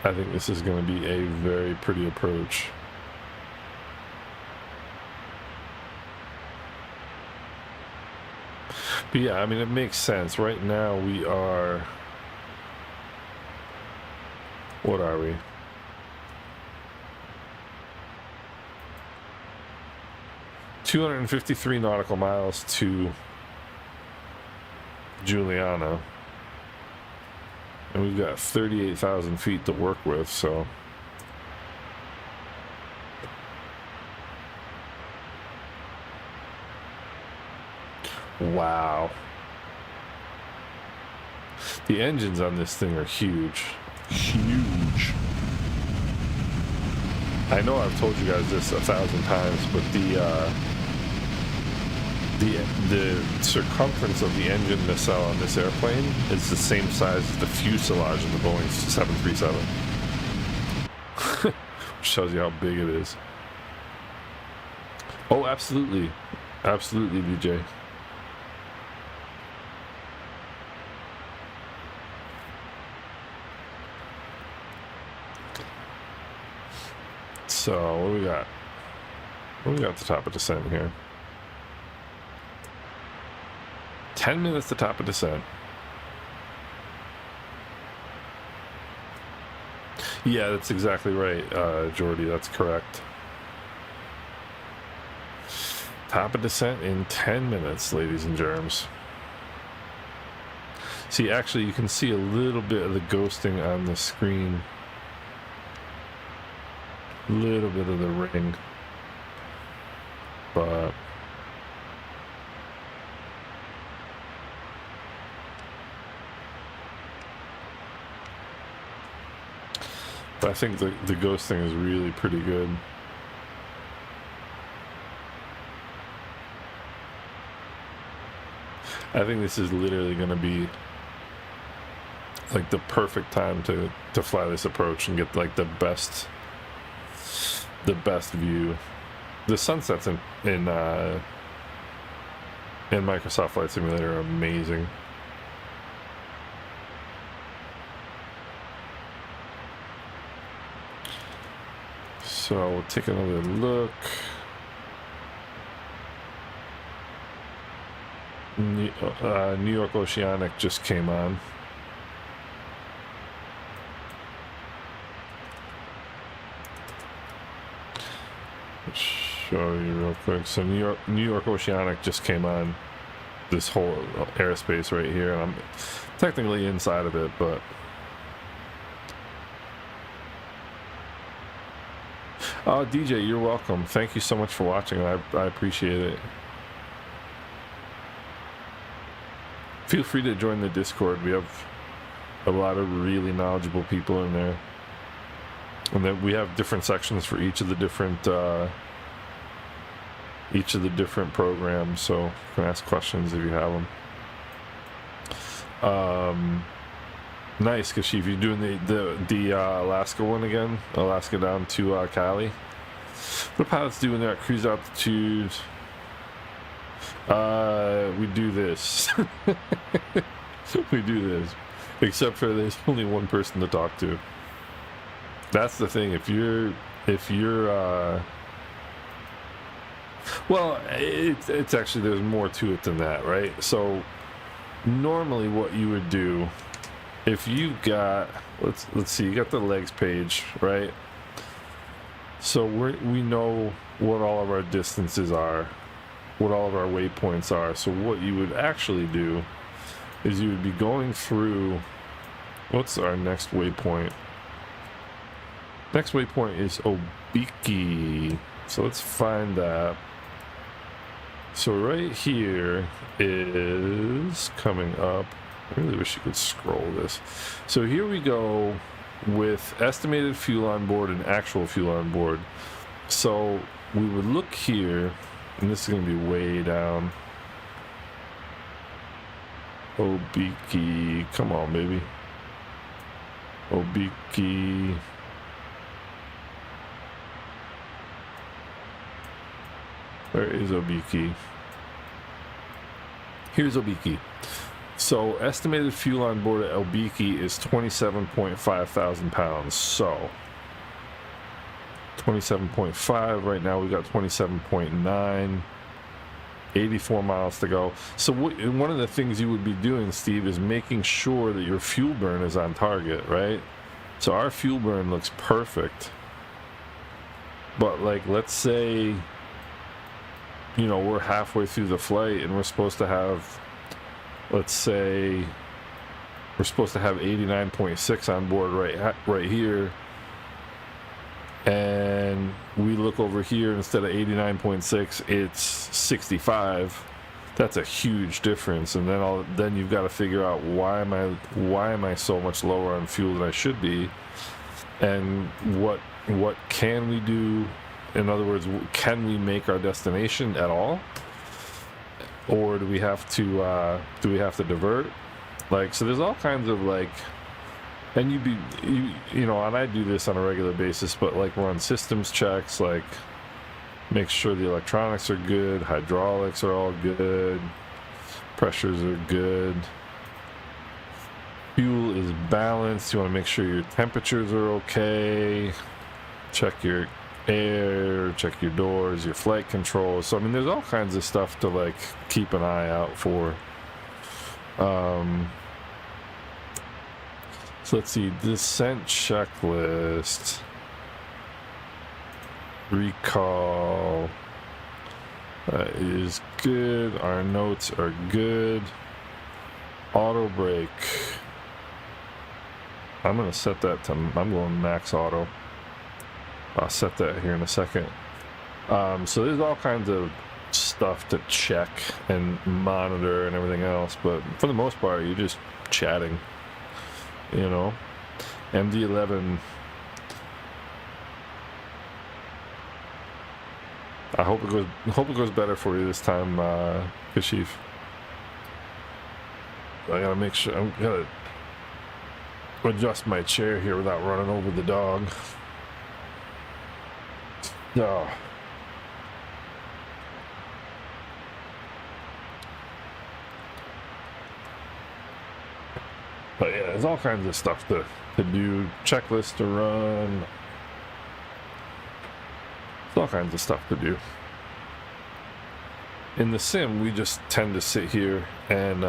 I think this is going to be a very pretty approach. But yeah, I mean, it makes sense. Right now we are... What are we? 253 nautical miles to Juliana, and we've got 38,000 feet to work with, so wow. The engines on this thing are huge. Huge. I know I've told you guys this 1,000 times, but the circumference of the engine nacelle on this airplane is the same size as the fuselage in the Boeing 737. Which shows you how big it is. Oh, absolutely. Absolutely, DJ. So, what do we got? What do we got at the top of descent here? 10 minutes to top of descent. Yeah, that's exactly right, Jordy. That's correct. Top of descent in 10 minutes, ladies and germs. See, actually, you can see a little bit of the ghosting on the screen. Little bit of the ring. But... I think the ghosting is really pretty good. I think this is literally going to be like the perfect time to fly this approach and get like the best view. The sunsets in Microsoft Flight Simulator are amazing. So we'll take another look. New York Oceanic just came on. Let's show you real quick. So New York Oceanic just came on this whole airspace right here, and I'm technically inside of it, but oh, DJ, you're welcome. Thank you so much for watching. I appreciate it. Feel free to join the Discord. We have a lot of really knowledgeable people in there. And then we have different sections for each of the different programs, so you can ask questions if you have them. Nice, Kashif. You're doing the Alaska one again? Alaska down to Cali? What are pilots doing there at cruise altitude? We do this. We do this. Except for there's only one person to talk to. That's the thing. If you're well, it's actually, there's more to it than that, right? So normally what you would do, if you got, let's see, you got the legs page, right? So we know what all of our distances are, what all of our waypoints are. So what you would actually do is you would be going through, what's our next waypoint? Next waypoint is Obiki. So let's find that. So right here is coming up. I really wish you could scroll this. So here we go with estimated fuel on board and actual fuel on board. So we would look here, and this is going to be way down. Obiki, come on, baby. Obiki. Where is Obiki? Here's Obiki. So estimated fuel on board at Obiki is 27.5 thousand pounds. So 27.5 right now. We got 27.9. 84 miles to go. So one of the things you would be doing, Steve, is making sure that your fuel burn is on target, right? So our fuel burn looks perfect. But like, let's say, you know, we're halfway through the flight and we're supposed to have, let's say, we're supposed to have 89.6 on board right here. And we look over here, instead of 89.6, it's 65. That's a huge difference. And then you've got to figure out why am I so much lower on fuel than I should be, and what can we do? In other words, can we make our destination at all, or do we have to divert? Like, so there's all kinds of like. And you know, and I do this on a regular basis, but like run systems checks, like make sure the electronics are good, hydraulics are all good, pressures are good, fuel is balanced. You want to make sure your temperatures are okay, check your air, check your doors, your flight controls. So I mean, there's all kinds of stuff to like keep an eye out for. So let's see, descent checklist, recall is good, our notes are good, auto brake, I'm going to set that to, I'm going max auto, I'll set that here in a second. So there's all kinds of stuff to check and monitor and everything else, but for the most part, you're just chatting. You know, MD-11. I hope it goes better for you this time, Kashif. I gotta make sure, I'm gonna adjust my chair here without running over the dog. Oh. But yeah, there's all kinds of stuff to do, checklist to run. There's all kinds of stuff to do. In the sim, we just tend to sit here and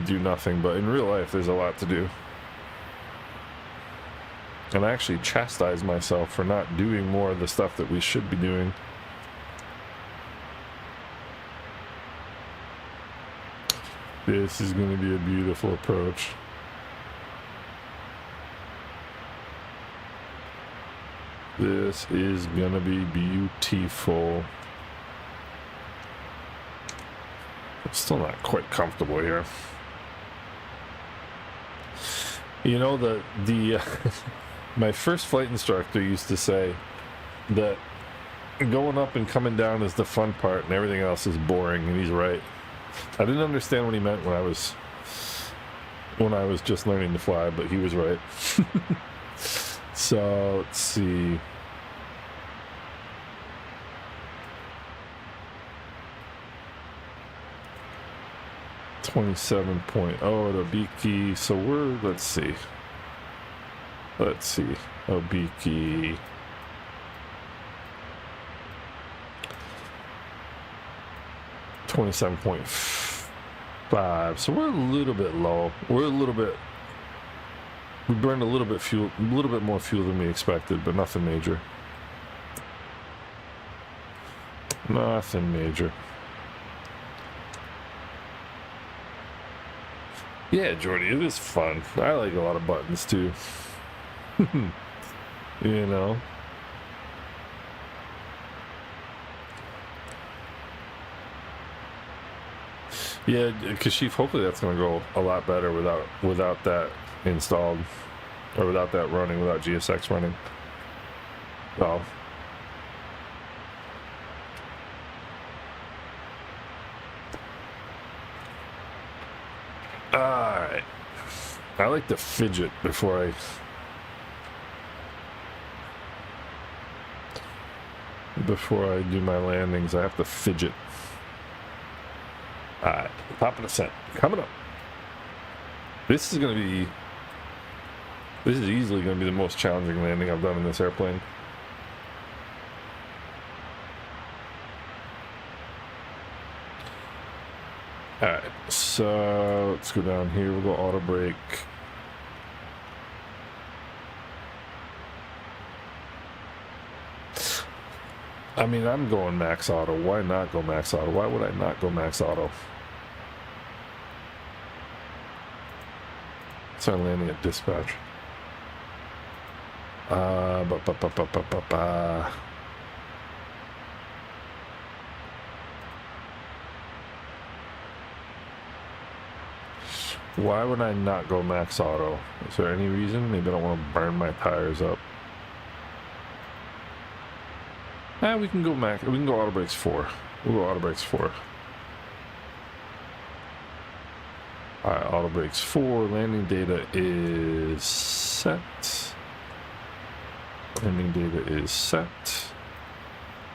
do nothing, but in real life, there's a lot to do. And I actually chastise myself for not doing more of the stuff that we should be doing. This is going to be a beautiful approach. This is going to be beautiful. I'm still not quite comfortable here. You know, the my first flight instructor used to say that going up and coming down is the fun part and everything else is boring, and he's right. I didn't understand what he meant when I was just learning to fly, but he was right. So let's see. .27 to Obiki. So let's see. Obiki. .5. So we're a little bit low. We burned a little bit more fuel than we expected, but nothing major. Nothing major. Yeah, Jordy, it is fun. I like a lot of buttons too. You know. Yeah, Kashif, hopefully that's going to go a lot better without that installed, or without that running, without GSX running. Oh. Alright. I like to fidget before I do my landings. I have to fidget. Alright, top of the set. Coming up. This is easily going to be the most challenging landing I've done in this airplane. Alright, so let's go down here. We'll go auto brake. I mean, I'm going max auto. Why not go max auto? Why would I not go max auto? So I'm landing at dispatch. Why would I not go max auto? Is there any reason? Maybe I don't want to burn my tires up. We can go max. We can go auto brakes 4. We'll go auto brakes 4. Alright, auto brakes 4. Landing data is set. Landing data is set.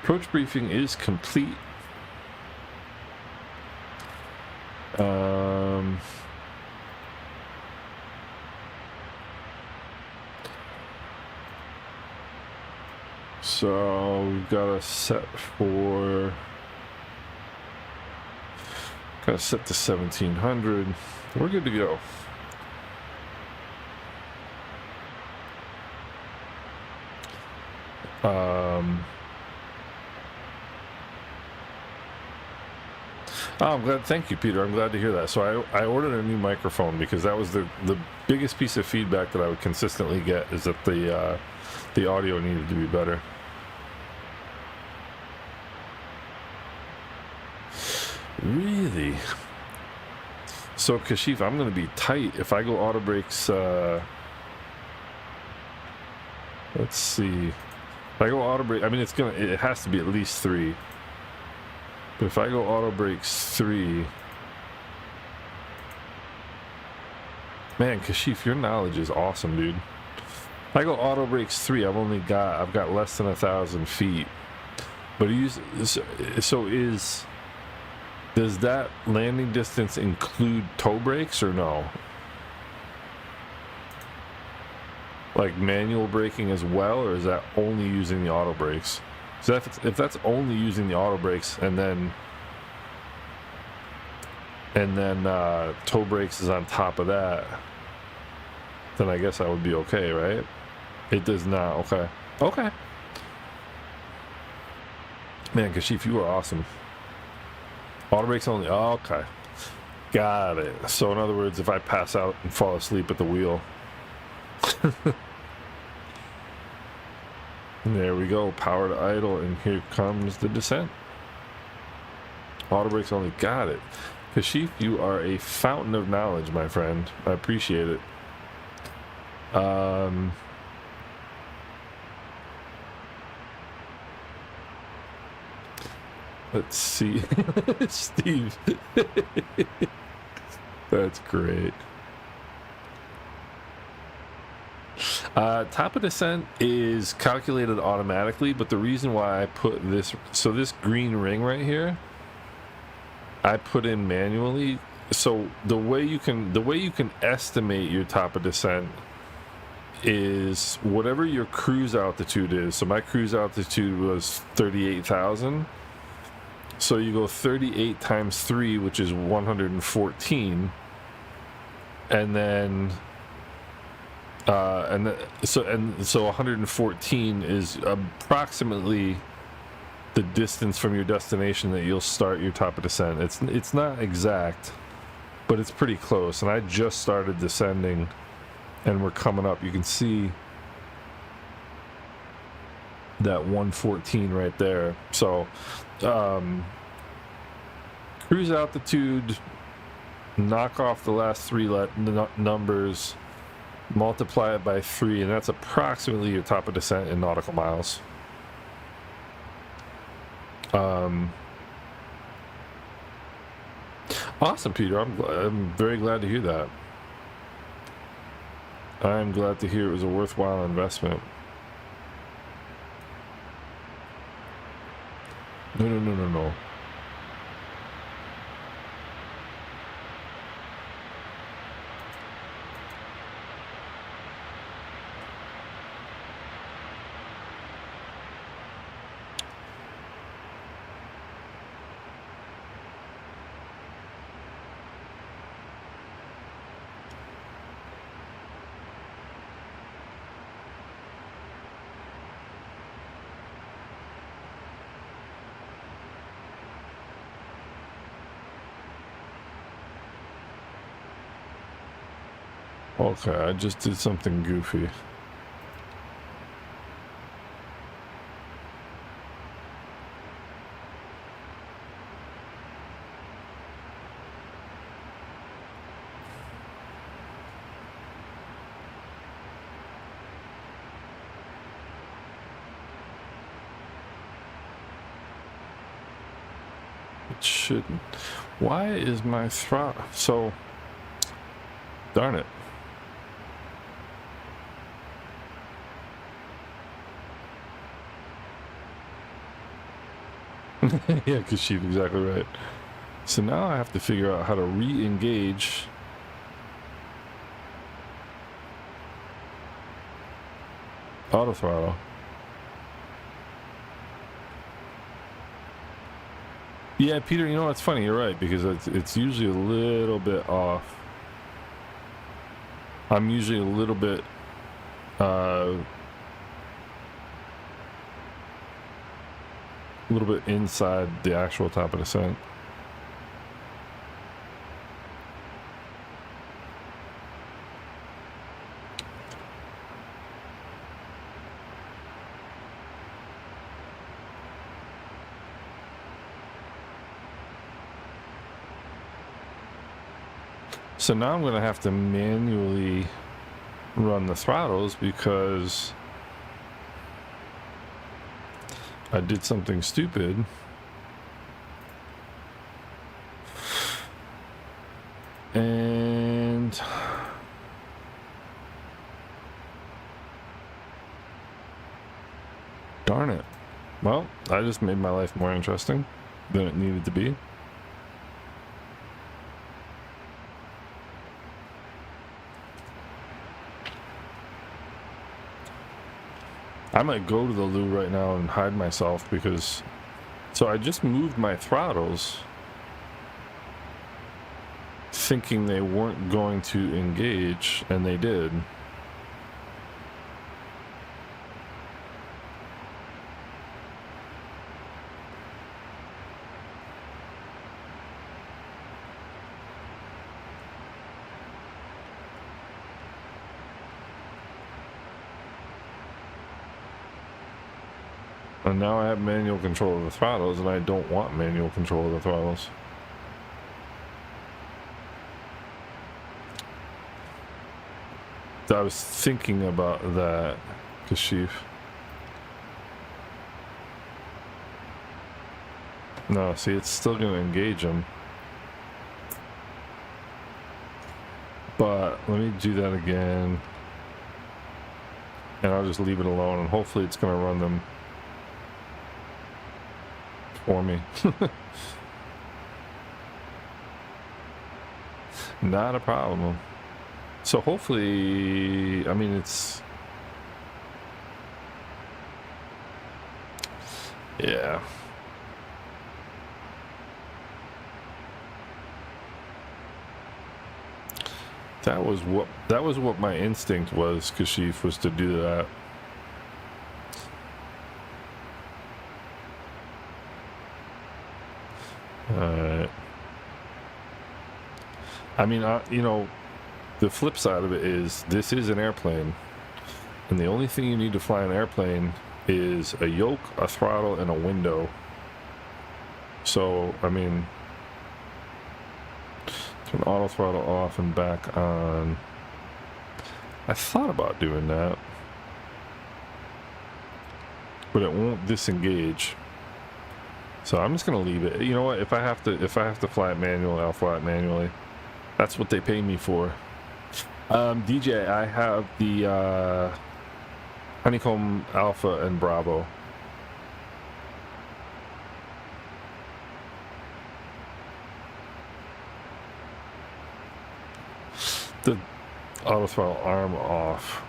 Approach briefing is complete. So we've got a set for. Got to set to 1700. We're good to go. Oh, I'm glad. Thank you, Peter. I'm glad to hear that. So I ordered a new microphone because that was the biggest piece of feedback that I would consistently get, is that the audio needed to be better. Really? So Kashif, I'm going to be tight if I go auto brakes. Let's see. If I go auto brake, I mean it has to be at least 3. But if I go auto brakes 3, man, Kashif, your knowledge is awesome, dude. If I go auto brakes 3, I've got less than 1,000 feet. But does that landing distance include toe brakes or no? Like manual braking as well, or is that only using the auto brakes? So if that's only using the auto brakes and then toe brakes is on top of that, then I guess I would be okay, right? It does not. Okay. Man, Kashif, you are awesome. Auto brakes only. Oh, okay. Got it. So in other words, if I pass out and fall asleep at the wheel. There we go. Power to idle, and here comes the descent. Auto brakes only. Got it. Kashif, you are a fountain of knowledge, my friend. I appreciate it. Let's see. Steve. That's great. Top of descent is calculated automatically, but the reason why I put this, so this green ring right here, I put in manually. So the way you can estimate your top of descent is whatever your cruise altitude is. So my cruise altitude was 38,000. So you go 38 times 3, which is 114, and then so 114 is approximately the distance from your destination that you'll start your top of descent. It's not exact, but it's pretty close. And I just started descending, and we're coming up. You can see that 114 right there. So cruise altitude, knock off the last 3 numbers, multiply it by 3, and that's approximately your top of descent in nautical miles. Awesome, Peter. I'm very glad to hear that. I'm glad to hear it was a worthwhile investment. No. Okay, I just did something goofy. It shouldn't. Why is my throttle so... Darn it. Yeah, because she's exactly right. So now I have to figure out how to re-engage auto throttle. Yeah, Peter, you know what's funny? You're right, because it's usually a little bit off. I'm usually a little bit inside the actual top of descent. So now I'm going to have to manually run the throttles because I did something stupid. And darn it. Well, I just made my life more interesting than it needed to be. I might go to the loo right now and hide myself because... So I just moved my throttles thinking they weren't going to engage, and they did. And now I have manual control of the throttles, and I don't want manual control of the throttles. I was thinking about that, Kashif. No, see, it's still going to engage them. But let me do that again. And I'll just leave it alone, and hopefully it's going to run them for me. Not a problem. So hopefully, I mean, it's... Yeah. That was what my instinct was, Kashif, was to do that. Alright. I mean, you know, the flip side of it is this is an airplane, and the only thing you need to fly an airplane is a yoke, a throttle, and a window. So, I mean, turn auto throttle off and back on. I thought about doing that, but it won't disengage. So I'm just gonna leave it. You know what? If I have to fly it manually, I'll fly it manually. That's what they pay me for. DJ, I have the Honeycomb Alpha and Bravo. The auto throttle arm off.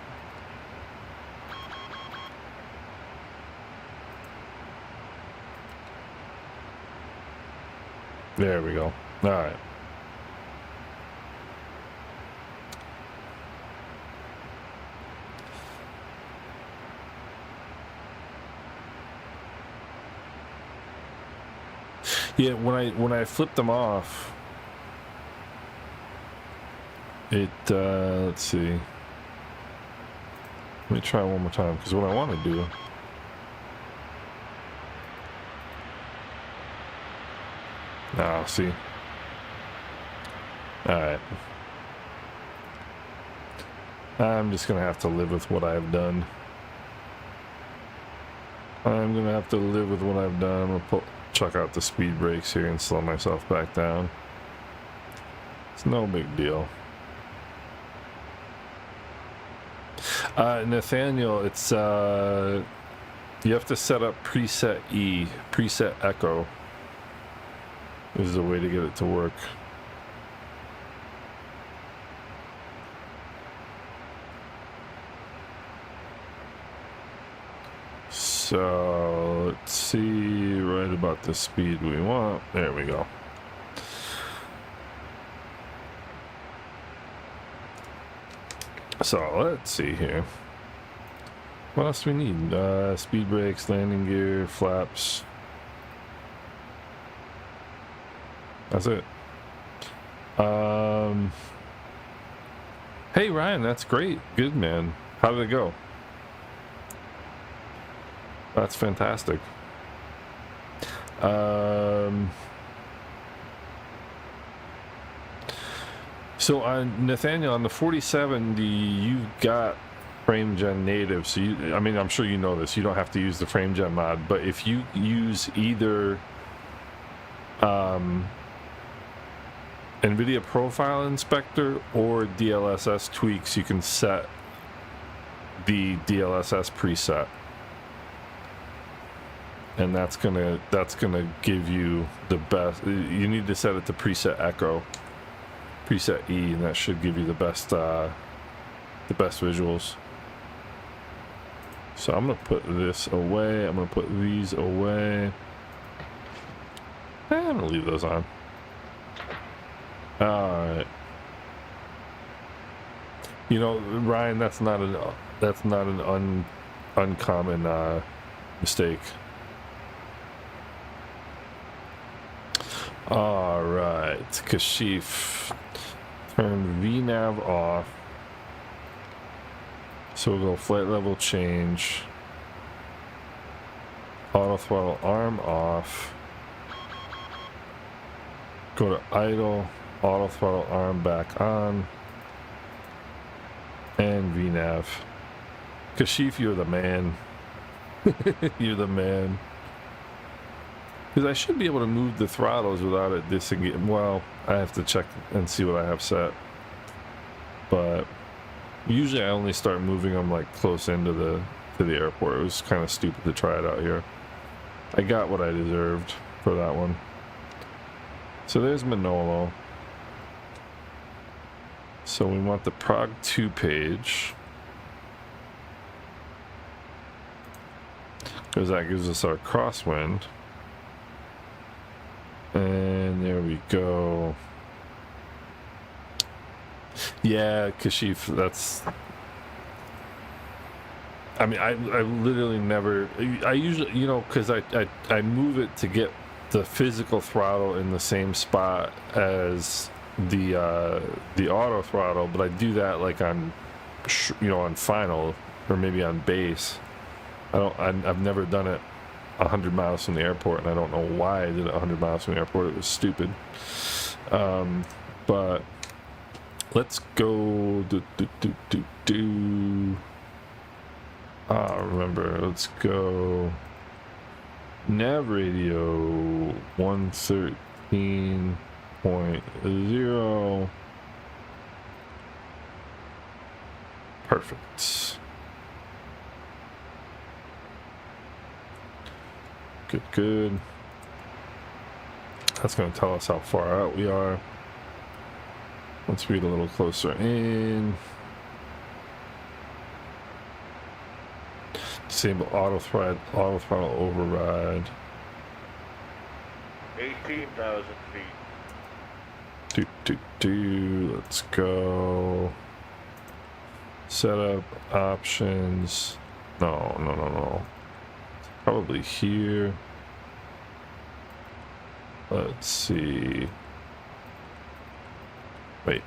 There we go. All right. Yeah, when I flipped them off, it let's see. Let me try one more time, because what I want to do. Ah, see. Alright. I'm just gonna have to live with what I've done. I'm gonna have to live with what I've done. I'm gonna chuck out the speed brakes here and slow myself back down. It's no big deal. Nathaniel, it's you have to set up preset E, preset echo. This is a way to get it to work. So let's see right about the speed we want. There we go. So let's see here. What else do we need? Speed brakes, landing gear, flaps. That's it. Hey Ryan, that's great. Good, man. How did it go? That's fantastic. So on Nathaniel, on the 4070, you've got frame gen native. So you, I mean, I'm sure you know this. You don't have to use the frame gen mod, but if you use either NVIDIA Profile Inspector or DLSS tweaks, you can set the DLSS preset, and that's gonna give you the best. You need to set it to preset echo, preset E, and that should give you the best visuals. So I'm gonna put this away. I'm gonna put these away. I'm gonna leave those on. All right. You know, Ryan, that's not an uncommon mistake. All right, Kashif, turn VNav off. So we'll go flight level change. Auto throttle arm off. Go to idle. Auto throttle arm back on. And VNav. Kashif, you're the man. You're the man. Because I should be able to move the throttles without it disengaging. Well, I have to check and see what I have set. But usually I only start moving them like close into the airport. It was kind of stupid to try it out here. I got what I deserved for that one. So there's Manolo. So we want the Prague 2 page. Because that gives us our crosswind. And there we go. Yeah, Kashif, that's... I mean, I literally never... I usually, you know, because I move it to get the physical throttle in the same spot as the auto throttle, but I do that like on, you know, on final or maybe on base. I've never done it 100 miles from the airport, and I don't know why I did it 100 miles from the airport. It was stupid. But let's go remember, let's go nav radio 113.0. Perfect. Good. That's going to tell us how far out we are. Let's read a little closer in. Disable auto throttle override. 18,000 feet. Let's go. Setup options. No. Probably here. Let's see. Wait.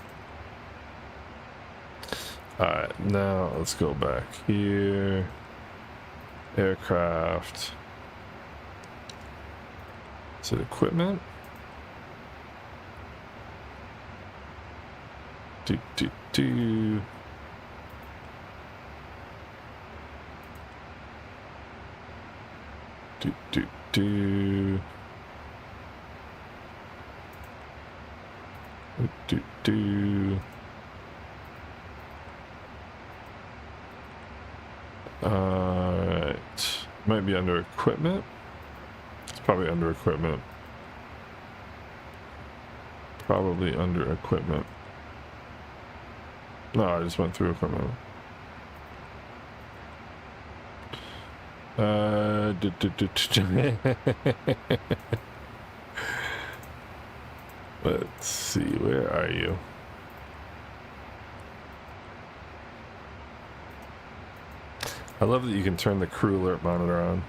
Alright, now let's go back here. Aircraft. Is it equipment? Do. Alright. Might be under equipment. It's probably under equipment. Probably under equipment. No, I just went through equipment. Let's see, where are you? I love that you can turn the crew alert monitor on.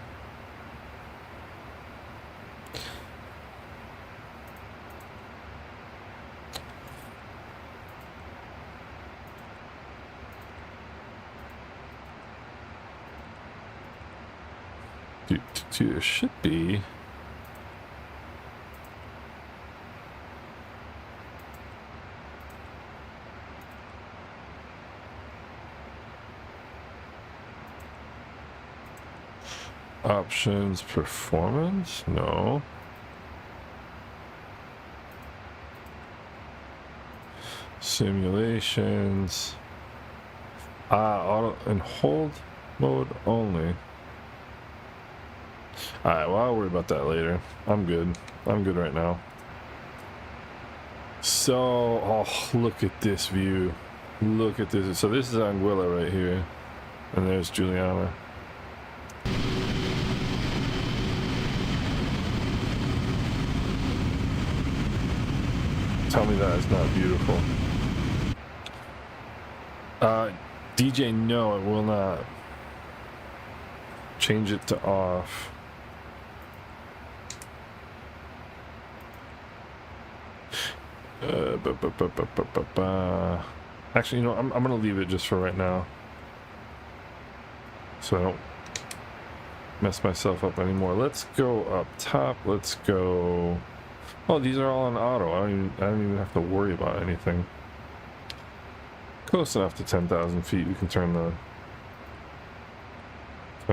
There should be options, performance, no. Simulations, auto and hold mode only. Alright, well, I'll worry about that later. I'm good right now. So, oh, look at this view. Look at this. So this is Anguilla right here. And there's Juliana. Tell me that is not beautiful. DJ, no, it will not. Change it to off. Actually, you know, I'm gonna leave it just for right now, so I don't mess myself up anymore. Let's go up top. Let's go. Oh, these are all on auto. I don't even have to worry about anything. Close enough to 10,000 feet. We can turn the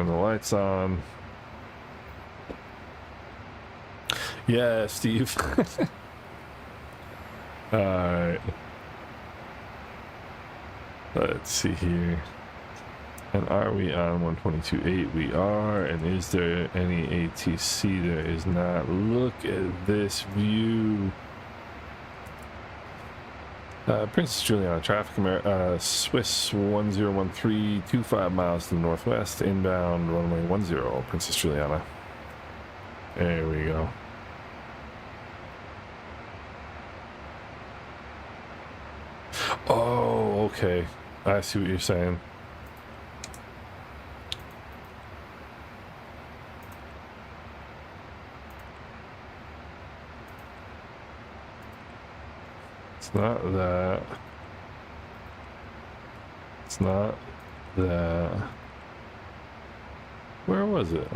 lights on. Yeah, Steve. Alright. Let's see here. And are we on 122.8? We are. And is there any ATC? There is not. Look at this view. Princess Juliana, traffic, Swiss 1013, 25 miles to the northwest, inbound runway 10, Princess Juliana. There we go. Oh, okay. I see what you're saying. It's not that. It's not that. Where was it?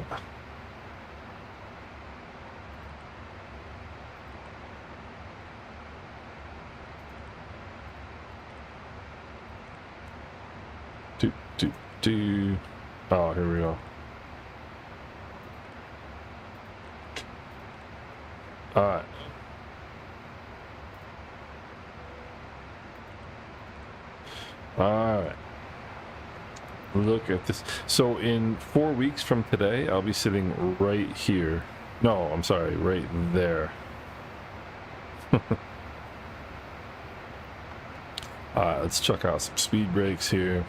Oh, here we go. All right. All right. Look at this. So in 4 weeks from today, I'll be sitting right here. No, I'm sorry, right there. All right, let's check out some speed brakes here.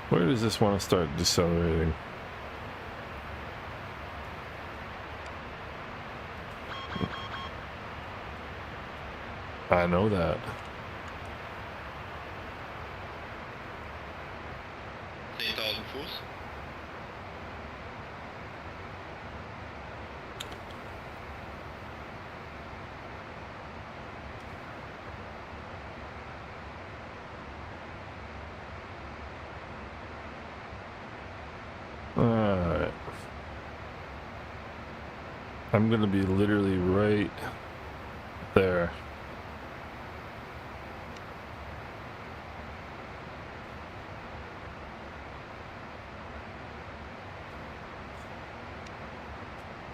Where does this want to start decelerating? I know that. Alright. I'm gonna be literally right there.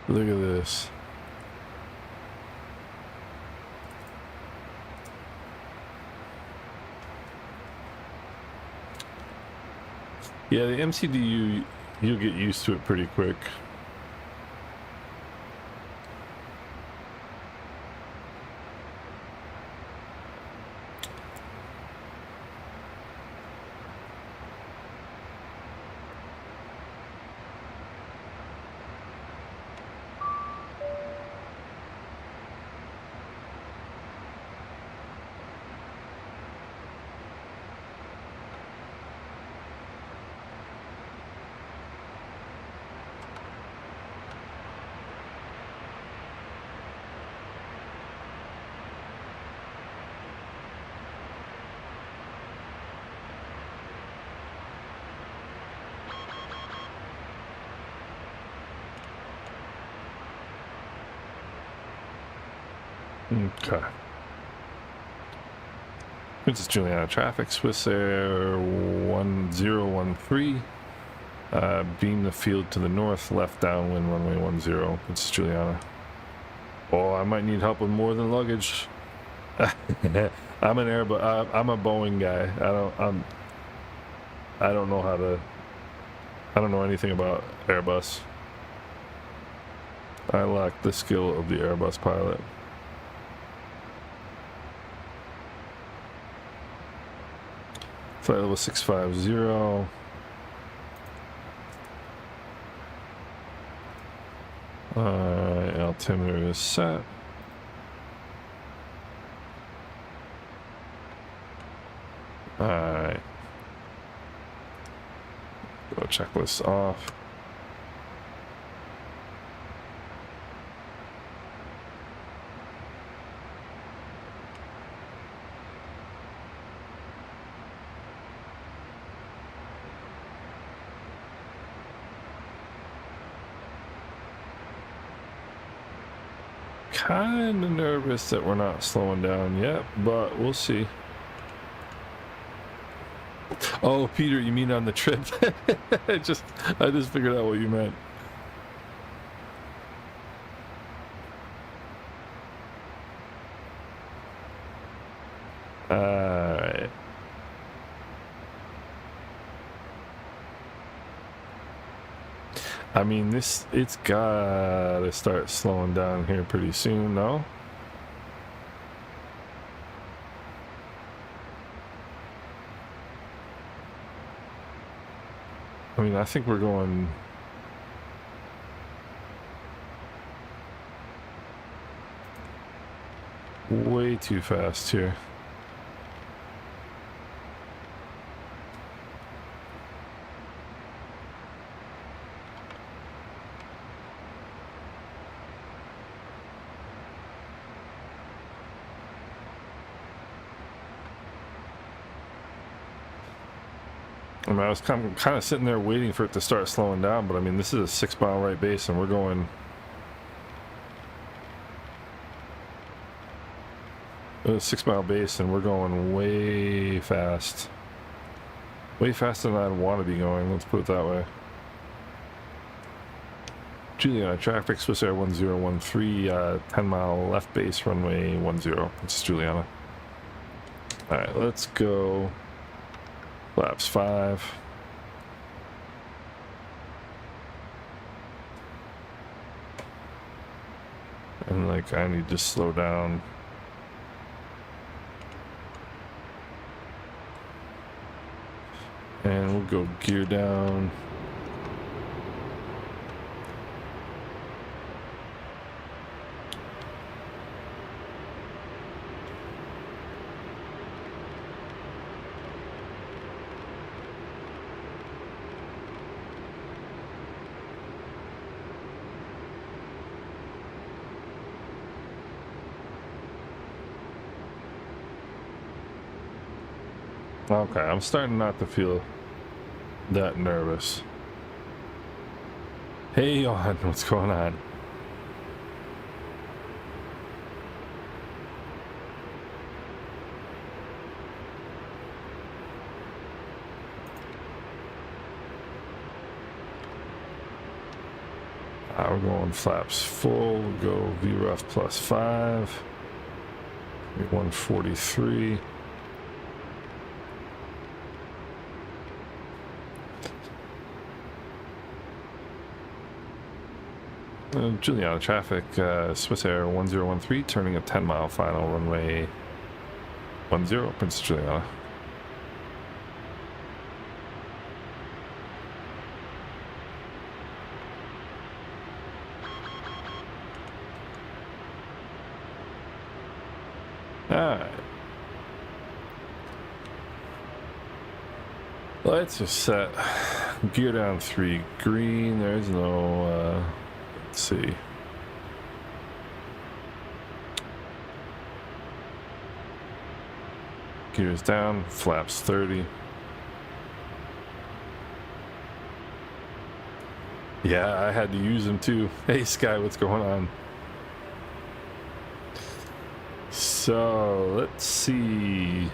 Look at this. Yeah, the MCDU, you'll get used to it pretty quick. Okay. Princess Juliana traffic, Swiss Air 1013. Beam the field to the north, left downwind runway 10, Princess Juliana. Oh, I might need help with more than luggage. I'm an Airbus. I'm a Boeing guy. I don't know how to. I don't know anything about Airbus. I lack the skill of the Airbus pilot. Flight level 650. Altimeter is set. Alright. Go checklist off. Kind of nervous that we're not slowing down yet, but we'll see. Oh, Peter, you mean on the trip? I just figured out what you meant. Alright. I mean, it's gotta start slowing down here pretty soon, no? I mean, I think we're going way too fast here. I mean, I was kind of sitting there waiting for it to start slowing down, but I mean, this is a 6 mile right base, and we're going a 6 mile base, and we're going way fast, way faster than I'd want to be going. Let's put it that way. Juliana traffic, Swiss Air 1013, 10 mile left base, runway 10. It's Juliana. All right, let's go. Flaps 5. And like, I need to slow down. And we'll go gear down. Okay, I'm starting not to feel that nervous. Hey, Johan, what's going on? We're going flaps full. We'll go VREF plus 5. 143. Juliana traffic, Swiss Air 1013, turning a 10 mile final, runway 10, Princess Juliana. Alright. Let's just set gear down 3 green. There's no let's see. Gears down, flaps 30. Yeah, I had to use them too. Hey Sky, what's going on? So let's see.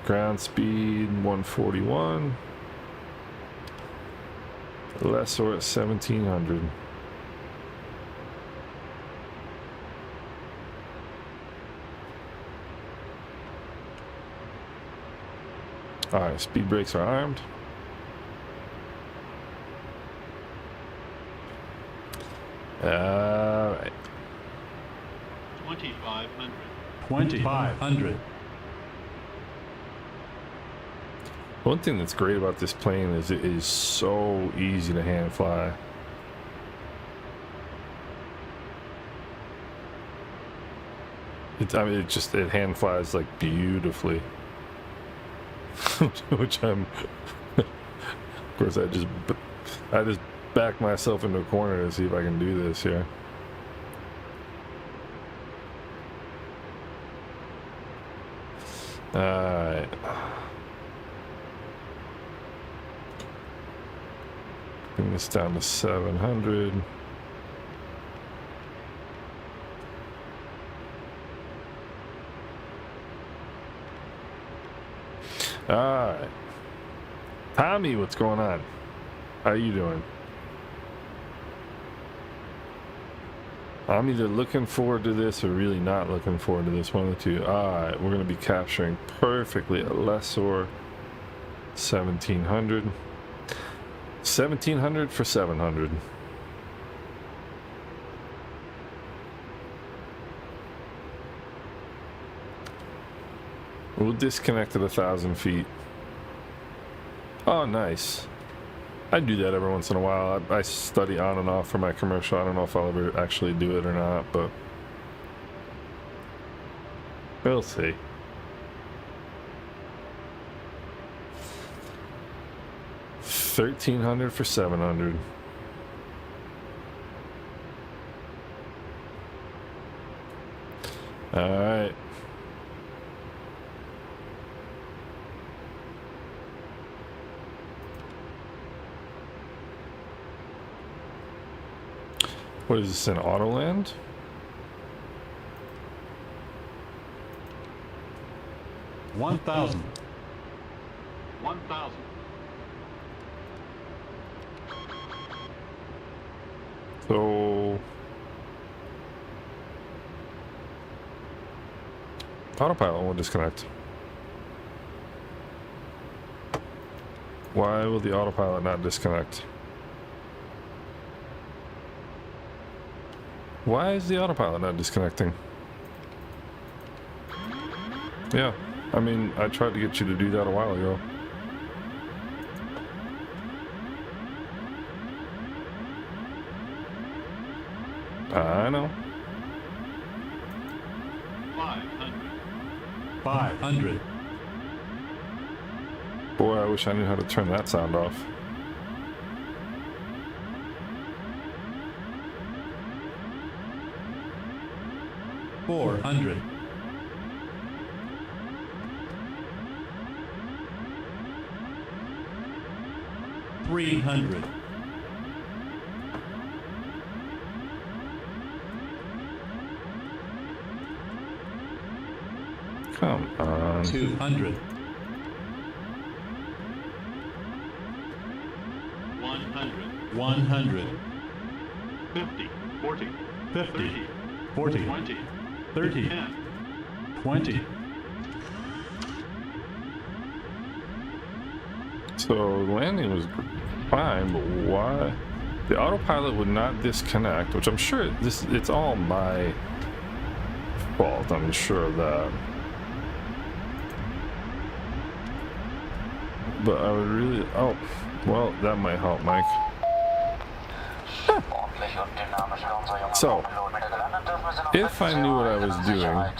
Ground speed 141. Lessor at 1700. Alright, speed brakes are armed. Alright. 2500. 2500. One thing that's great about this plane is it is so easy to hand fly. I mean, it hand flies like beautifully. Which I'm of course I just back myself into a corner to see if I can do this here. Alright. Bring this down to 700. Alright. Tommy, what's going on? How you doing? I'm either looking forward to this or really not looking forward to this. One of the two. Alright, we're going to be capturing perfectly a Lessor 1700. 1700 for 700. We'll disconnect at 1,000 feet. Oh, nice. I do that every once in a while. I study on and off for my commercial. I don't know if I'll ever actually do it or not, but we'll see. $1,300 for 700. All right. What is this, in Autoland? $1,000. So autopilot will disconnect. Why will the autopilot not disconnect? Why is the autopilot not disconnecting? Yeah, I mean, I tried to get you to do that a while ago. I know. 500. Boy, I wish I knew how to turn that sound off. $400. $300. Come on. 200. 100. 50, 40, 50. 40. 20, 30. 10. 20. So landing was fine, but why? The autopilot would not disconnect, which I'm sure it's all my fault. I'm sure of that. But I would really, oh, well, that might help, Mike. So, if I knew what I was doing, I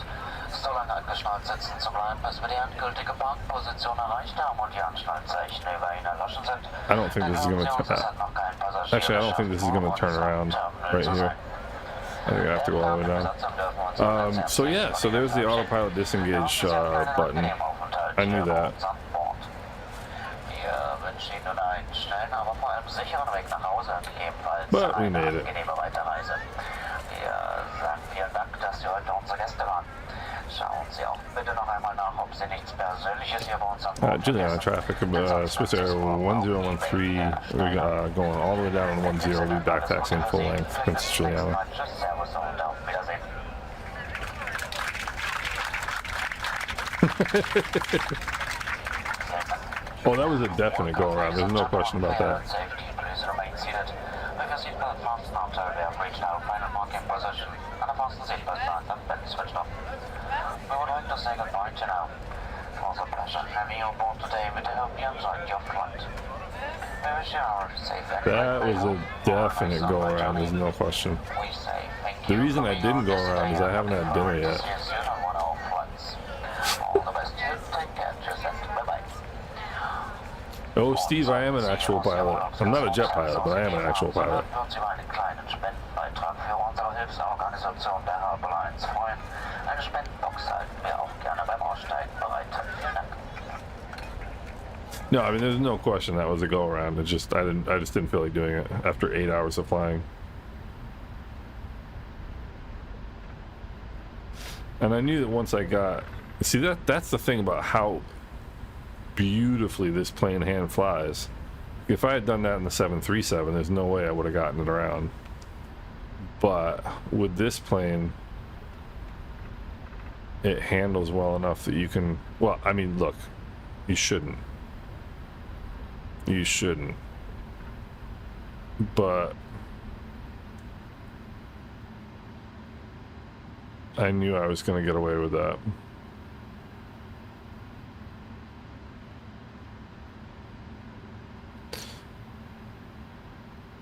don't think this is going to, actually, I don't think this is going to turn around right here. I think I have to go all the way down. So yeah, so there's the autopilot disengage button. I knew that. But we made it. Juliana traffic, Swiss Air 1013, we're going all the way down on 10, we'll be back taxiing full length, Princess Juliana. Oh, that was a definite go around, there's no question about that. That was a definite go around, there's no question. The reason I didn't go around is I haven't had dinner yet. Oh, Steve, I am an actual pilot. I'm not a jet pilot, but I am an actual pilot. No, I mean, there's no question that was a go around. It's just I just didn't feel like doing it after 8 hours of flying. And I knew that once I got, see, that's the thing about how beautifully this plane hand flies. If I had done that in the 737, there's no way I would have gotten it around. But with this plane, it handles well enough that you can, well, I mean, look, you shouldn't. You shouldn't. But I knew I was going to get away with that.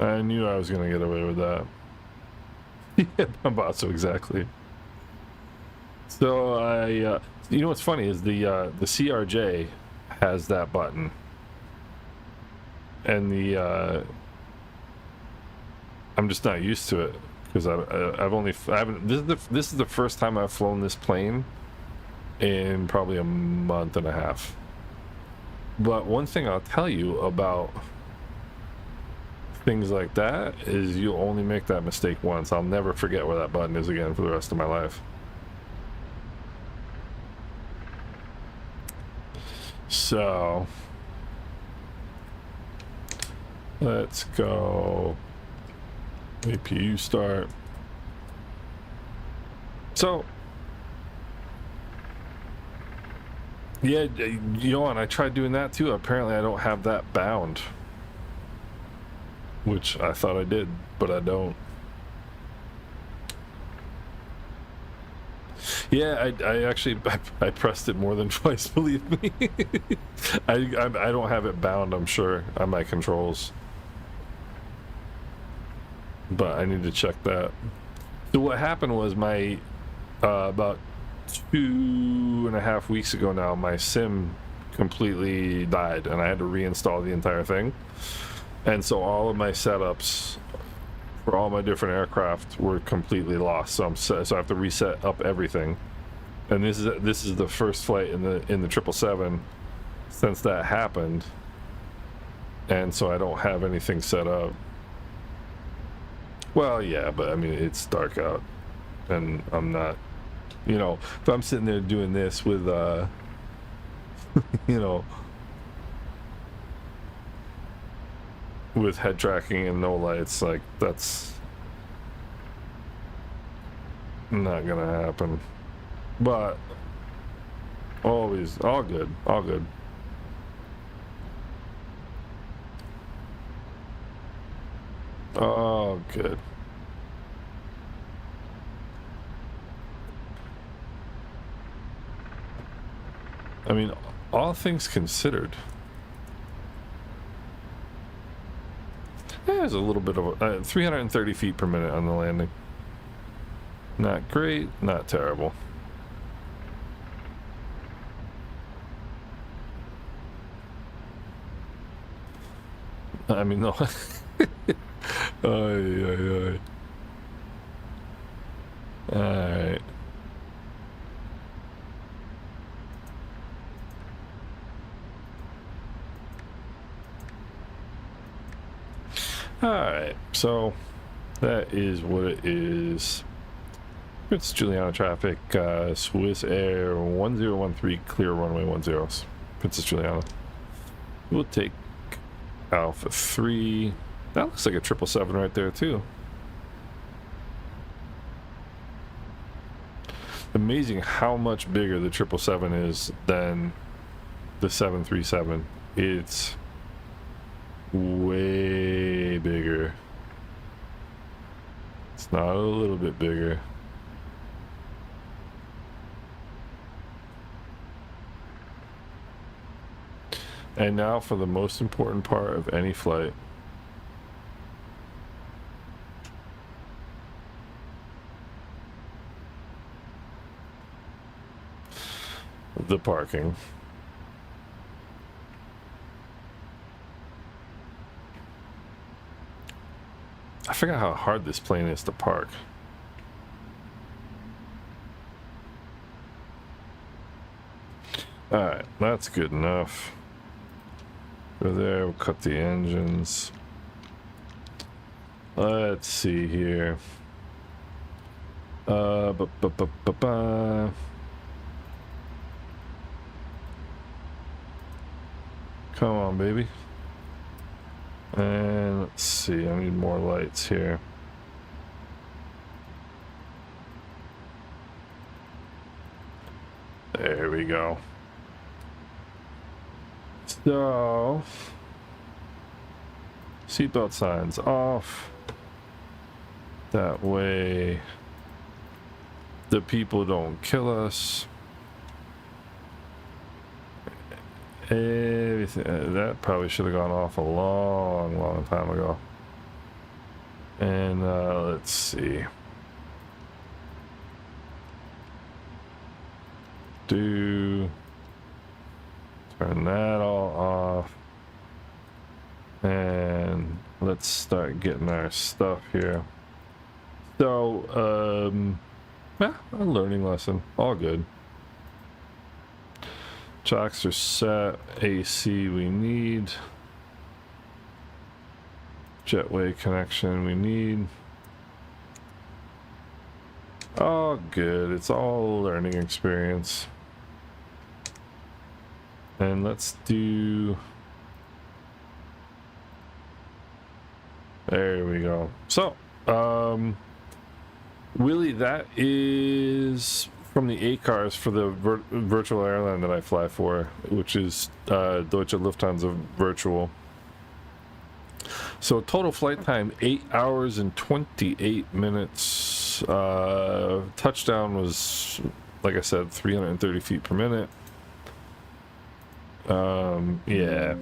I knew I was going to get away with that. Yeah, Bambasso, exactly. So you know what's funny is the CRJ has that button, and I'm just not used to it because I haven't. This is the first time I've flown this plane in probably a month and a half. But one thing I'll tell you about things like that is you'll only make that mistake once. I'll never forget where that button is again for the rest of my life. So let's go APU start. So yeah, you know, and I tried doing that too. Apparently I don't have that bound, which I thought I did, but I don't. Yeah, I actually I pressed it more than twice, believe me. I don't have it bound, I'm sure, on my controls, but I need to check that. So what happened was my about 2.5 weeks ago now, my sim completely died and I had to reinstall the entire thing. And so all of my setups for all my different aircraft were completely lost. So I have to reset up everything. And this is the first flight in the 777 since that happened. And so I don't have anything set up. Well, yeah, but I mean it's dark out, and I'm not, you know, if I'm sitting there doing this with you know, with head tracking and no lights, like that's not gonna happen. But always all good. Oh, good. I mean, all things considered, there's a little bit of 330 feet per minute on the landing. Not great, not terrible. I mean, no. Ay. Alright. Alright, so that is what it is. It's Juliana traffic, Swiss Air 1013, clear runway 10. Princess Juliana. We'll take Alpha 3. That looks like a 777 right there too. Amazing how much bigger the 777 is than the 737. It's way bigger. It's not a little bit bigger. And now for the most important part of any flight. The parking. I forgot how hard this plane is to park. Alright, that's good enough. Go there, we'll cut the engines. Let's see here. Come on, baby. And let's see, I need more lights here. There we go. So, seatbelt signs off. That way the people don't kill us. Everything that probably should have gone off a long time ago. And let's see. Turn that all off. And let's start getting our stuff here. So, yeah, a learning lesson. All good. Chocks are set. AC we need. Jetway connection we need. All good. It's all a learning experience. And let's do... There we go. So, Willie, that is from the ACARS for the virtual airline that I fly for, which is Deutsche Lufthansa Virtual. So total flight time 8 hours and 28 minutes. Touchdown was, like I said, 330 feet per minute. Yeah,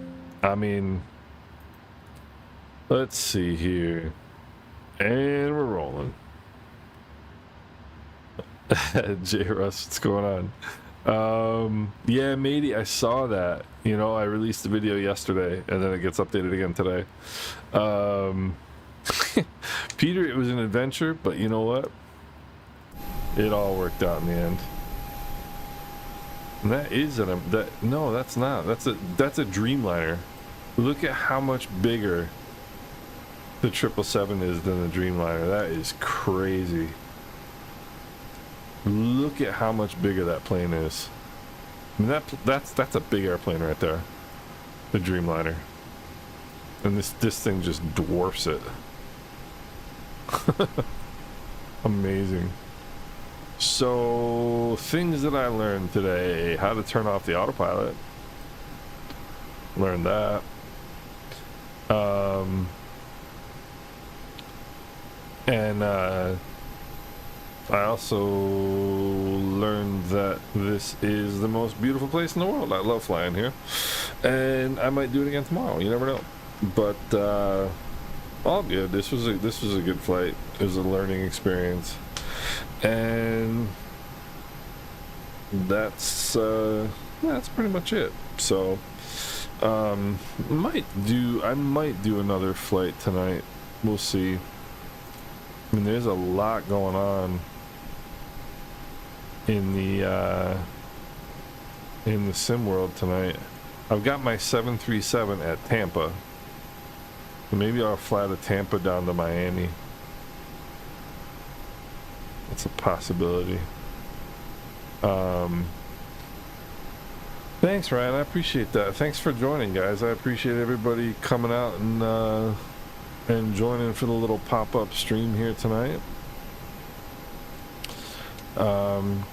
I mean, let's see here, and we're rolling. J Russ, what's going on? Yeah, matey, I saw that. You know, I released the video yesterday, and then it gets updated again today. Peter, it was an adventure, but you know what? It all worked out in the end. And that is no, that's not. That's a Dreamliner. Look at how much bigger the 777 is than the Dreamliner. That is crazy. Look at how much bigger that plane is. I mean, that's a big airplane right there, the Dreamliner. And this thing just dwarfs it. Amazing. So, things that I learned today: how to turn off the autopilot. Learned that. And I also learned that this is the most beautiful place in the world. I love flying here, and I might do it again tomorrow. You never know. But all good. This was a good flight. It was a learning experience, and that's pretty much it. So I might do another flight tonight. We'll see. I mean, there's a lot going on in the sim world tonight. I've got my 737 at Tampa. Maybe I'll fly to Tampa down to Miami. That's a possibility. Thanks, Ryan. I appreciate that. Thanks for joining, guys. I appreciate everybody coming out and joining for the little pop-up stream here tonight.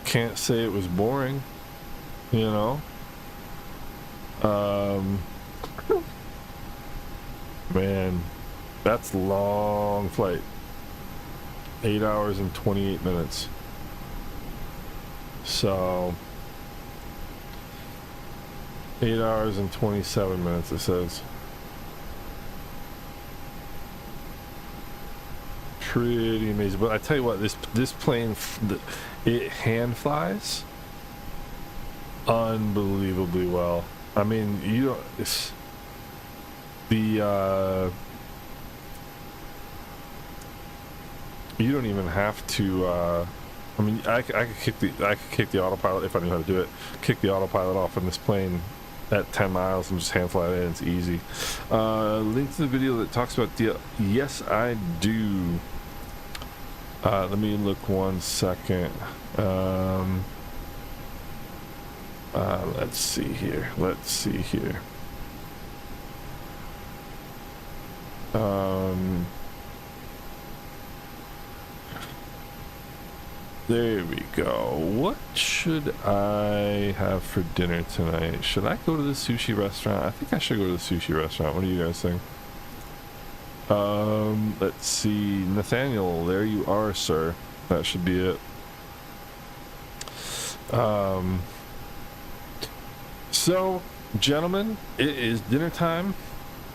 Can't say it was boring, you know. Man, that's a long flight. 8 hours and 28 minutes. So 8 hours and 27 minutes, it says. Pretty amazing. But I tell you what, this plane, it hand flies unbelievably well. I mean, you don't, you don't even have to, I mean, I could kick the autopilot if I knew how to do it. Kick the autopilot off in this plane at 10 miles and just hand fly it in. It's easy. Link to the video that talks about the, yes, I do. Let me look 1 second. Let's see here. There we go. What should I have for dinner tonight? Should I go to the sushi restaurant? I think I should go to the sushi restaurant. What do you guys think? Let's see. Nathaniel, there you are, sir. That should be it. So, gentlemen, it is dinner time.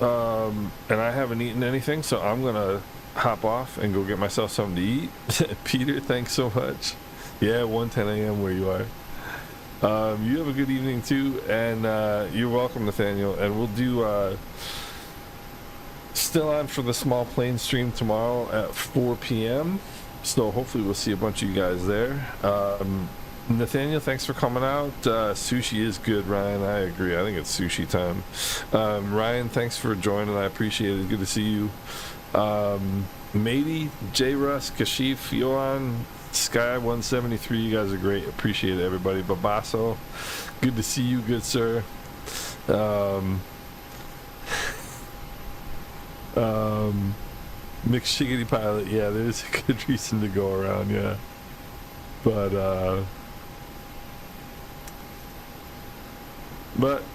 And I haven't eaten anything, so I'm gonna hop off and go get myself something to eat. Peter, thanks so much. Yeah, 1:10 a.m. where you are. You have a good evening too, and you're welcome, Nathaniel. And we'll do still on for the small plane stream tomorrow at 4 p.m. So hopefully we'll see a bunch of you guys there. Nathaniel, thanks for coming out. Sushi is good, Ryan. I agree. I think it's sushi time. Ryan, thanks for joining. I appreciate it. Good to see you. Matey, J. Russ, Kashif, Yohan, Sky 173, you guys are great. Appreciate it, everybody. Babaso, good to see you, good sir. Mixed Shiggity Pilot, yeah, there's a good reason to go around, yeah. But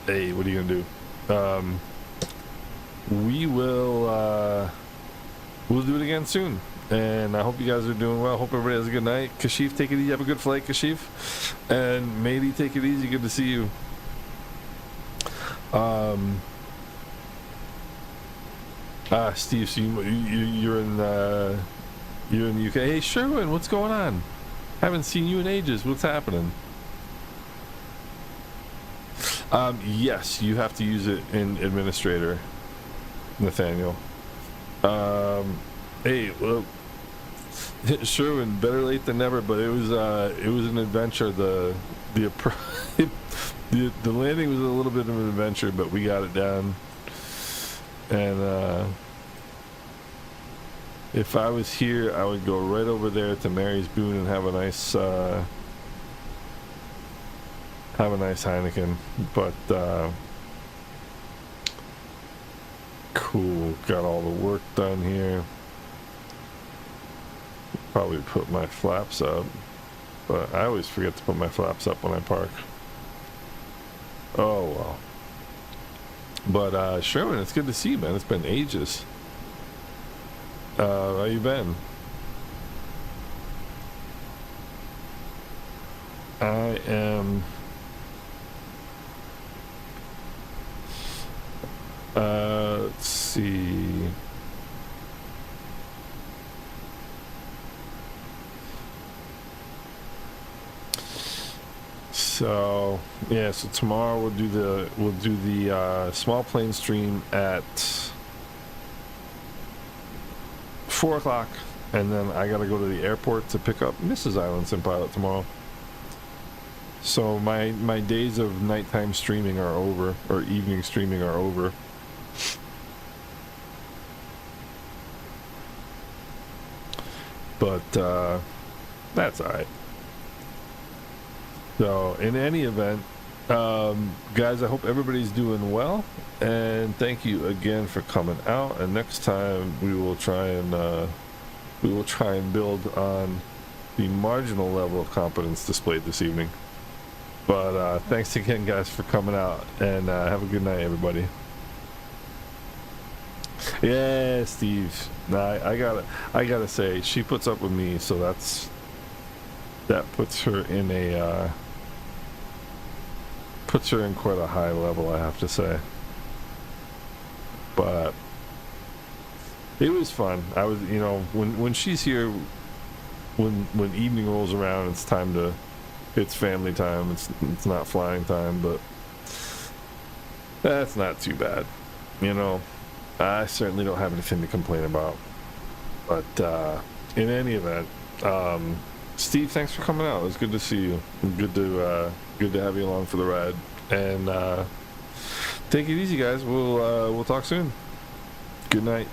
hey, what are you gonna do? We will we'll do it again soon, and I hope you guys are doing well. Hope everybody has a good night. Kashif, take it easy. Have a good flight, Kashif. And Matey, take it easy. Good to see you. Steve, so you're in the UK. Hey, Sherwin, what's going on? Haven't seen you in ages. What's happening? Yes, you have to use it in Administrator, Nathaniel. Hey, well, Sherwin, better late than never, but it was an adventure. The landing was a little bit of an adventure, but we got it done. And if I was here, I would go right over there to Mary's Boone and have a nice Heineken. But cool, got all the work done here. Probably put my flaps up, but I always forget to put my flaps up when I park. Oh well. But Sherman, it's good to see you, man. It's been ages. How you been? I am let's see. So yeah, so tomorrow we'll do the small plane stream at 4 o'clock, and then I gotta go to the airport to pick up Mrs. Islandson pilot tomorrow. So my days of nighttime streaming are over, or evening streaming are over. But that's alright. So in any event, guys, I hope everybody's doing well, and thank you again for coming out. And next time we will try and build on the marginal level of competence displayed this evening. But thanks again, guys, for coming out, and have a good night, everybody. Yeah, Steve. Nah, I gotta say, she puts up with me, so that puts her in a puts her in quite a high level, I have to say. But it was fun. I was, you know, when she's here, when evening rolls around, it's family time. It's not flying time, but that's not too bad. You know, I certainly don't have anything to complain about. But in any event, Steve, thanks for coming out. It was good to see you. Good to have you along for the ride. And take it easy, guys. We'll talk soon. Good night.